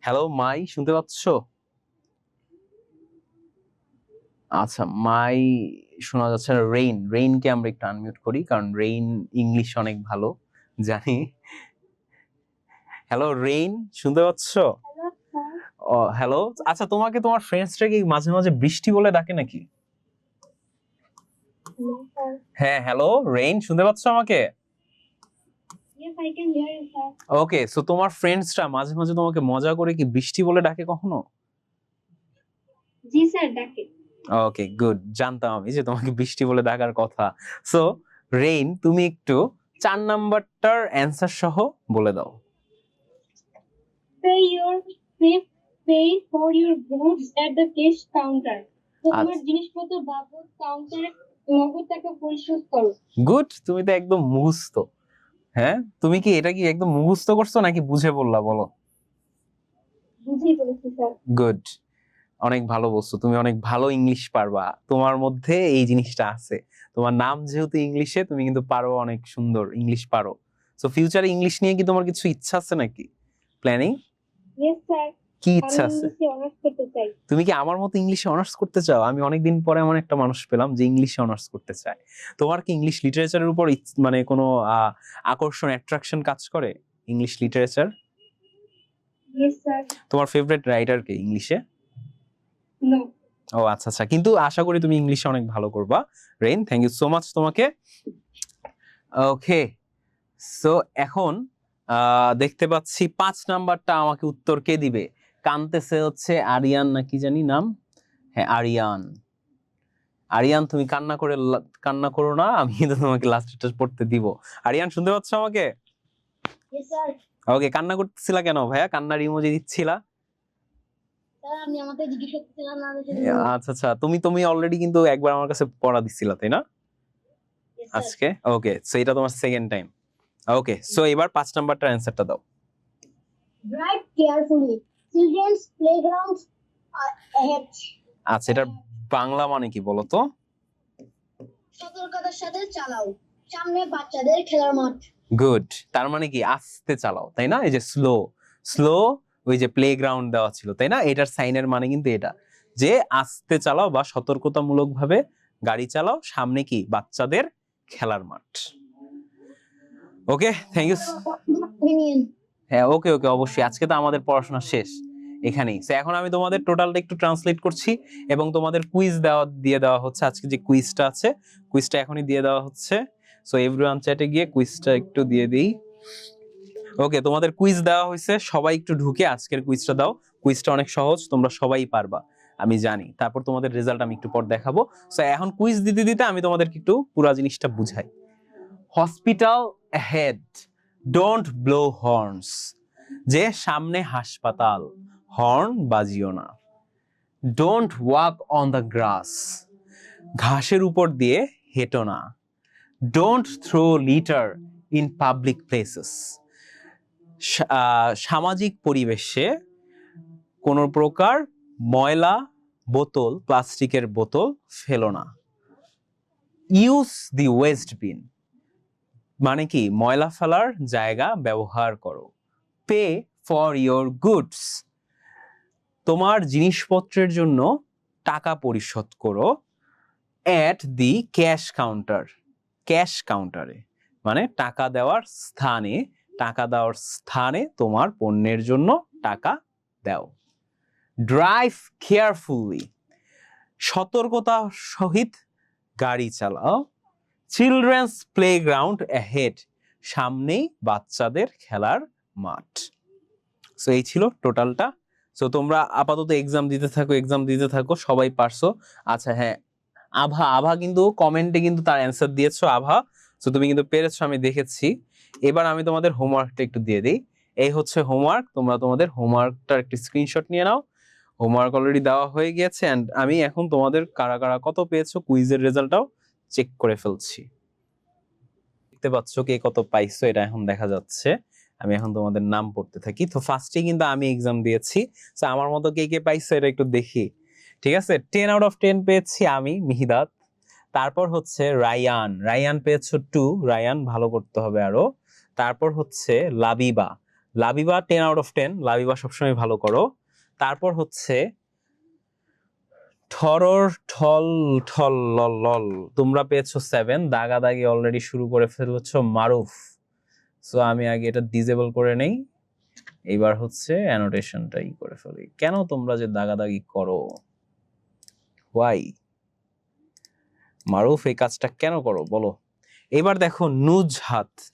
হ্যালো মাই, শুনতে পাচ্ছ? আচ্ছা, মাই শোনা যাচ্ছে না। রেইন, রেইনকে আমরা একটু আনমিউট করি, কারণ রেইন ইংলিশ অনেক ভালো জানি। হ্যালো রেইন, শুনতে পাচ্ছ? Hello, sir. ও হ্যালো। আচ্ছা, তোমাকে তোমার ফ্রেন্ডসরা কি মাঝে মাঝে বৃষ্টি বলে ডাকে নাকি? Hello, sir. হ্যাঁ হ্যালো রেইন, শুনতে পাচ্ছ আমাকে? Yes, I can hear you, sir. Okay, so তোমার ফ্রেন্ডসরা মাঝে মাঝে তোমাকে মজা করে কি বৃষ্টি বলে ডাকে কখনো? জি স্যার, ডাকে। ওকে গুড, জানতাম আমি যে তোমাকে বৃষ্টি বলে ডাকার কথা। সো রেইন, তুমি একটু 4 নাম্বারটার অ্যানসার সহ বলে দাও। Pay your pay for your goods at the cash counter. তো তোমার আচ্ছা। জিনিসপত্র বাবদ কাউন্টারে নগদ টাকা পরিশোধ করো। গুড, তুমি তো একদম মুখস্থ। হ্যাঁ, তুমি কি এটা কি একদম মুখস্থ করছো নাকি বুঝে বললা বলো? বুঝিয়ে বলেছি স্যার। গুড, অনেক ভালো বলছো, তুমি অনেক ভালো ইংলিশ পারবা, তোমার মধ্যে এই জিনিসটা আছে। তোমার নাম যেহেতু ইংলিশে, তুমি কিন্তু পারো, অনেক সুন্দর ইংলিশ পারো। সো ফিউচারে ইংলিশ নিয়ে কি তোমার কিছু ইচ্ছা আছে নাকি, প্ল্যানিং? ইয়েস স্যার, কি আমি ইচ্ছা আছে? ইংলিশে অনার্স করতে চাই। তুমি কি আমার মতো ইংলিশে অনার্স করতে চাও? আমি অনেকদিন পরে এমন একটা মানুষ পেলাম যে ইংলিশে অনার্স করতে চায়। তোমার কি ইংলিশ লিটারেচারের উপর মানে কোনো আকর্ষণ, অ্যাট্রাকশন কাজ করে ইংলিশ লিটারেচার? Yes sir. তোমার ফেভারিট রাইটার কে ইংলিশে? নো। ও আচ্ছা আচ্ছা, কিন্তু আশা করি তুমি ইংলিশে অনেক ভালো করবা। Rain, thank you so much তোমাকে। ওকে, সো এখন দেখতে পাচ্ছি 5 নাম্বারটা আমাকে উত্তর কে দিবে? কানতেছে হচ্ছে আরিয়ান না কি জানি নাম। হ্যাঁ আরিয়ান। আরিয়ান, তুমি কান্না করো না, আমি কিন্তু তোমাকে লাস্টটা পড়তে দিব। আরিয়ান, শুনতে পাচ্ছ আমাকে? Yes sir. ওকে, কান্না করতেছিলা কেন ভাইয়া? কান্নার ইমোজি দিচ্ছিলা? স্যার আপনি আমাকে জিজ্ঞেস করতেছিলেন না, আচ্ছা আচ্ছা, তুমি অলরেডি কিন্তু একবার আমার কাছে পড়া দিছিলা তাই না আজকে? ওকে, সো এটা তোমার সেকেন্ড টাইম। ওকে, সো এবার 5 নাম্বারটার অ্যানসারটা দাও। ড্রাইভ কেয়ারফুলি, চিলড্রেনস প্লেগ্রাউন্ডস আর ahead. আচ্ছা, এটার বাংলা মানে কি বলো তো? সতর্কতার সাথে চালাও, সামনে বাচ্চাদের খেলার মাঠ। গুড, তার মানে কি আস্তে চালাও তাই না? এই যে স্লো, স্লো, ওই যে প্লেগ্রাউন্ড দেওয়া ছিল তাই না, এটার সাইনের মানে কিন্তু এটা, যে আস্তে চালাও বা সতর্কতামূলক ভাবে গাড়ি চালাও, সামনে কি বাচ্চাদের খেলার মাঠ। ওকে, থ্যাংক ইউ। হ্যাঁ ওকে ওকে, অবশ্যই। আজকে তো আমাদের পড়াশোনা শেষ এখানেই। সো এখন আমি তোমাদের টোটালটা একটু ট্রান্সলেট করছি এবং তোমাদের কুইজ দিয়ে দেওয়া হচ্ছে। আজকে যে কুইজটা আছে, কুইজটা এখনই দিয়ে দেওয়া হচ্ছে। সো এভরিওয়ান চ্যাটে গিয়ে কুইজটা একটু দিয়ে দিই। ওকে, তোমাদের কুইজ দেওয়া হয়েছে, সবাই একটু ঢুকে আজকের কুইজটা দাও। কুইজটা অনেক সহজ, তোমরা সবাই পারবা আমি জানি। তারপর তোমাদের রেজাল্ট আমি একটু পর দেখাবো। সো এখন কুইজ দিতে দিতে আমি তোমাদেরকে একটু পুরো জিনিসটা বুঝাই। Hospital ahead, don't blow horns, যে সামনে হাসপাতাল, হর্ন বাজিও না। Don't walk on the grass, ঘাসের উপর দিয়ে হেঁটো না। Don't throw litter in public places, সামাজিক পরিবেশে কোন প্রকার ময়লা বোতল, প্লাস্টিকের বোতল ফেলো না। ইউজ দি ওয়েস্ট বিন, মানে কি ময়লা ফেলার জায়গা ব্যবহার করো। পে ফর ইয়োর গুডস, তোমার জিনিসপত্রের জন্য টাকা পরিশোধ করো। At the cash counter, cash কাউন্টারে মানে টাকা দেওয়ার স্থানে, টাকা দেওয়ার স্থানে তোমার পণ্যের জন্য টাকা দাও। ড্রাইভ কেয়ারফুলি, সতর্কতার সহিত গাড়ি চালাও। চিলড্রেন্স প্লেগ্রাউন্ড অ্যাহেড, সামনেই বাচ্চাদের খেলার মাঠ। সো এই ছিল টোটালটা। সো তোমরা আপাতত এক্সাম দিতে থাকো, সবাই পারছো। আচ্ছা হ্যাঁ, আভা কিন্তু কমেন্টে কিন্তু তার অ্যান্সার দিয়েছো আভা। সো তুমি কিন্তু পেরেছো, আমি দেখেছি। এবার আমি তোমাদের হোমওয়ার্কটা একটু দিয়ে দিই। এই হচ্ছে হোমওয়ার্ক, তোমরা তোমাদের হোমওয়ার্কটার একটি স্ক্রিনশট নিয়ে নাও। হোমওয়ার্ক অলরেডি দেওয়া হয়ে গিয়েছে এন্ড আমি এখন তোমাদের কারা কারা কত পেয়েছো কুইজের রেজাল্টটাও চেক করে ফেলছি। দেখতে পাচ্ছ কে কত পাইছো, এটা এখন দেখা যাচ্ছে। আমি এখন তোমাদের নাম পড়তে থাকি। তো ফার্স্টে কিন্তু আমি এক্সাম দিয়েছি, সো আমার মতো কে কে পাইছো এটা একটু দেখি। ঠিক আছে, 10 আউট অফ 10 পেয়েছি আমি, মিহিদাত। তারপর হচ্ছে রায়ান পেয়েছো 2, রায়ান ভালো করতে হবে আরো। তারপর হচ্ছে লাবিবা 10 আউট অফ 10, লাবিবা সবসময় ভালো করো। তারপর হচ্ছে ঠল লল লল, তোমরা পেয়েছো 7, দাগাদাগি অলরেডি শুরু করে ফেলেছো মারুফ। সো আমি আগে এটা ডিসেবল করে নেই, এইবার হচ্ছে অ্যানোটেশনটাই করে ফেলি। কেন তোমরা যে দাগাদাগি করো, ওয়াই মারুফ এই কাজটা কেন করো বলো। এবার দেখো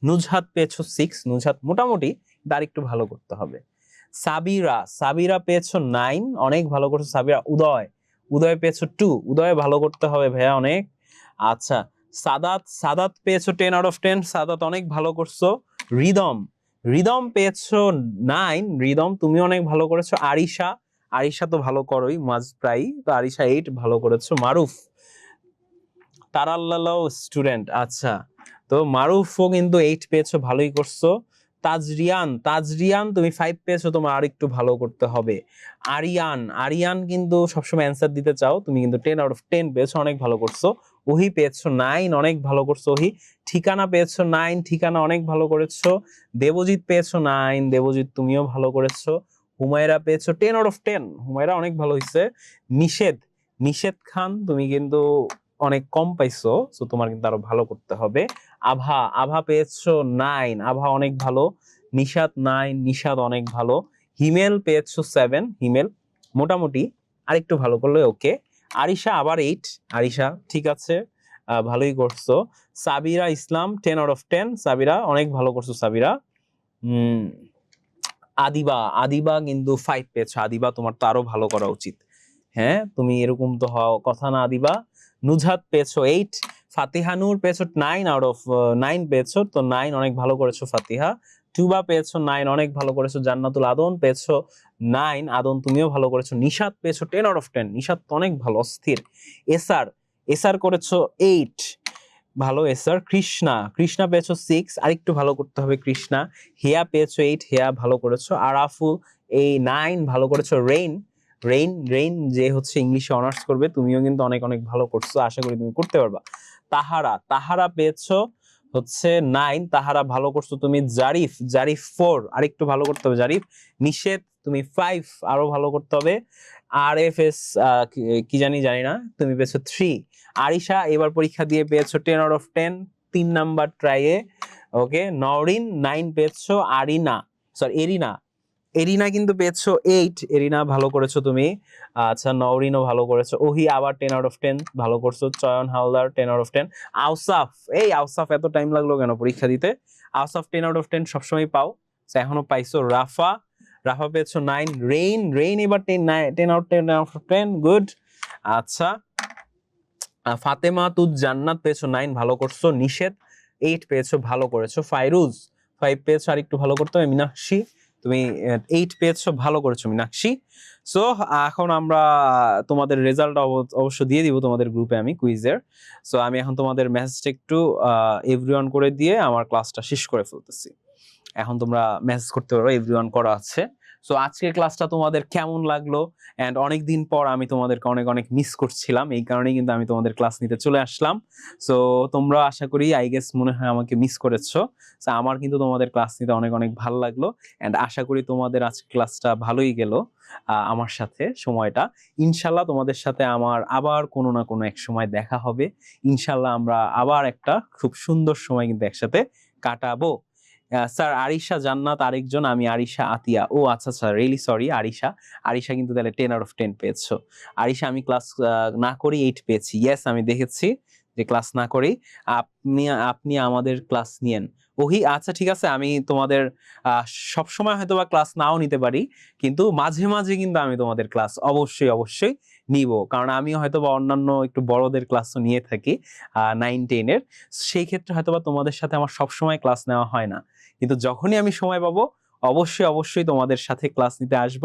নুজহাত পেয়েছো 6, নুজহাত মোটামুটি, তার একটু ভালো করতে হবে। সাবিরা পেয়েছো 9, অনেক ভালো করছো সাবিরা। উদয় পেয়েছো 2, উদয় ভালো করতে হবে ভাইয়া অনেক। আচ্ছা, সাদাত পেয়েছো 10 আউট অফ 10, সাদাত অনেক ভালো করছো। রিদম পেয়েছো 9, রিদম তুমি অনেক ভালো করেছো। আরিশা তো ভালো করোই মাঝ প্রায়, তো আরিশা 8 ভালো করেছো। মারুফ তারাল্লাহ স্টুডেন্ট, আচ্ছা তো মারুফও কিন্তু 8 পেয়েছো, ভালোই করছো। তাজরিয়ান তুমি 5 পেয়েছো, তোমার আর একটু ভালো করতে হবে। আরিয়ান কিন্তু সবসময় অ্যান্সার দিতে চাও, তুমি কিন্তু 10 আউট অফ 10 পেয়েছো, অনেক ভালো করছো। ওহি পেয়েছো 9, অনেক ভালো করছো ওহি। ঠিকানা পেয়েছো 9, ঠিকানা অনেক ভালো করেছো। দেবজিৎ পেয়েছো 9, দেবজিৎ তুমিও ভালো করেছো। হুমায়রা পেয়েছো 10 আউট অফ 10, হুমায়রা অনেক ভালো হয়েছে। নিষেধ খান তুমি কিন্তু অনেক কম পাইছো, সো তোমার কিন্তু আরো ভালো করতে হবে। আভা পেয়েছো 9, আভা অনেক ভালো। নিশাত 9, নিশাত অনেক ভালো। হিমেল পেয়েছো 7, হিমেল মোটামুটি, আরেকটু ভালো করলে ওকে। আরিশা আবার 8, আরিশা ঠিক আছে, ভালোই করছো। সাবিরা ইসলাম 10 আউট অফ 10, সাবিরা অনেক ভালো করছো সাবিরা। আদিবা কিন্তু 5 পেয়েছো, আদিবা তোমার তো আরো ভালো করা উচিত। হ্যাঁ, তুমি এরকম তো হওয়া কথা না। আদিবা নুজহাত পেয়েছো 8, ফাতিহা নূর পেয়েছো 9 আউট অফ 9 পেয়েছো, তো 9 অনেক ভালো করেছো ফাতিহা। টুবা পেয়েছো 9, অনেক ভালো করেছো। জান্নাতুল আদন পেয়েছো 9, আদন তুমিও ভালো করেছো। নিশাত পেয়েছো 10 আউট অফ 10, নিশাত তো অনেক ভালো, অস্থির। এসার করেছো 8, ভালো এসার। কৃষ্ণা পেয়েছো 6, আরেকটু ভালো করতে হবে কৃষ্ণা। হেয়া পেয়েছো 8, হেয়া ভালো করেছো। আরাফুল 9 ভালো করেছো। রেইন যে হচ্ছে ইংলিশে অনার্স করবে, তুমিও কিন্তু অনেক অনেক ভালো করছো, আশা করি তুমি করতে পারবা। তাহারা পেয়েছো হচ্ছে 9, তাহারা ভালো করছো তুমি। জারিফ 4, আরেকটু ভালো করতে হবে জারিফ। নিষেধ তুমি 5, আরো ভালো করতে হবে। আর এফ এস কি জানি না, তুমি পেয়েছো 3। আরিশা এবার পরীক্ষা দিয়ে পেয়েছো 10 আউট অফ 10, 3 নাম্বার ট্রাইয়ে ওকে। নওরিন 9 পেয়েছো। এরিনা কিন্তু পেয়েছো 8, এরিনা ভালো করেছো তুমি। আচ্ছা, নওরিনও ভালো করেছো। ওহি আবার 10 আউট অফ 10 ভালো করছো। চয়ন হালদার 10 আউট অফ 10। আউসাফ এত টাইম লাগলো কেন পরীক্ষা দিতে? আউসাফ 10 আউট অফ 10 সবসময় পাও, এখনো পাইছো। রাফা পেয়েছো 9। রেইন এবার 10 আউট 10 গুড। আচ্ছা, ফাতেমা তুজ জান্নাত পেয়েছো 9, ভালো করছো। নিষেধ 8 পেয়েছো, ভালো করেছো। ফাইরুজ 5 পেয়েছো, আর একটু ভালো করতে হবে। মীনাক্ষী তুমি 8 পেয়েছো, ভালো করেছো মীনাক্ষী। সো এখন আমরা তোমাদের রেজাল্ট অবশ্য দিয়ে দিব তোমাদের গ্রুপে আমি কুইজের। সো আমি এখন তোমাদের মেসেজটা একটু এভরিওয়ান করে দিয়ে আমার ক্লাসটা শেষ করে ফেলতেছি। এখন তোমরা মেসেজ করতে পারো, এভরিওয়ান করা আছে। সো আজকের ক্লাসটা তোমাদের কেমন লাগলো? এন্ড অনেকদিন পর আমি তোমাদেরকে অনেক অনেক মিস করছিলাম, এই কারণেই কিন্তু আমি তোমাদের ক্লাস নিতে চলে আসলাম। সো তোমরা আশা করি আই গেস মনে হয় আমাকে মিস করেছো। সো আমার কিন্তু তোমাদের ক্লাস নিতে অনেক অনেক ভালো লাগলো এন্ড আশা করি তোমাদের আজকে ক্লাসটা ভালোই গেল আমার সাথে সময়টা। ইনশাল্লাহ তোমাদের সাথে আমার আবার কোনো না কোনো এক সময় দেখা হবে। ইনশাল্লাহ আমরা আবার একটা খুব সুন্দর সময় কিন্তু একসাথে কাটাবো। স্যার আরিশা জান্নাত আরেকজন, আমি আরিশা আতিয়া। ও আচ্ছা স্যার, রিয়েলি সরি। আরিশা কিন্তু তাহলে 10 আউট অফ 10 পেয়েছো। আরিশা আমি ক্লাস না করি 8 পেয়েছি। ইয়েস, আমি দেখেছি যে ক্লাস না করি, আপনি আপনি আমাদের ক্লাস নিয়েন। ওহি আচ্ছা ঠিক আছে, আমি তোমাদের সব সময় হয়তো বা ক্লাস নাও নিতে পারি, কিন্তু মাঝে মাঝে কিন্তু আমি তোমাদের ক্লাস অবশ্যই অবশ্যই নিব, কারণ আমি হয়তো বা অন্যান্য একটু বড়দের ক্লাসও নিয়ে থাকি 9-10-এর। সেই ক্ষেত্রে হয়তো বা তোমাদের সাথে আমার সব সময় ক্লাস নেওয়া হয় না, কিন্তু যখনই আমি সময় পাবো অবশ্যই অবশ্যই তোমাদের সাথে ক্লাস নিতে আসব।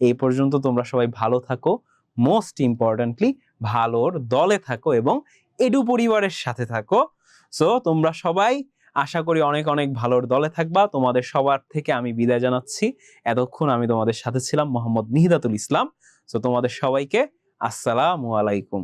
এই পর্যন্ত তোমরা সবাই ভালো থাকো, মোস্ট ইম্পর্টেন্টলি ভালোর দলে থাকো এবং এডু পরিবারের সাথে থাকো। সো তোমরা সবাই আশা করি অনেক অনেক ভালোর দলে থাকবা। তোমাদের সবার থেকে আমি বিদায় জানাচ্ছি। এতক্ষণ আমি তোমাদের সাথে ছিলাম মোহাম্মদ মিহিদাতুল ইসলাম। সো তোমাদের সবাইকে আসসালামু আলাইকুম।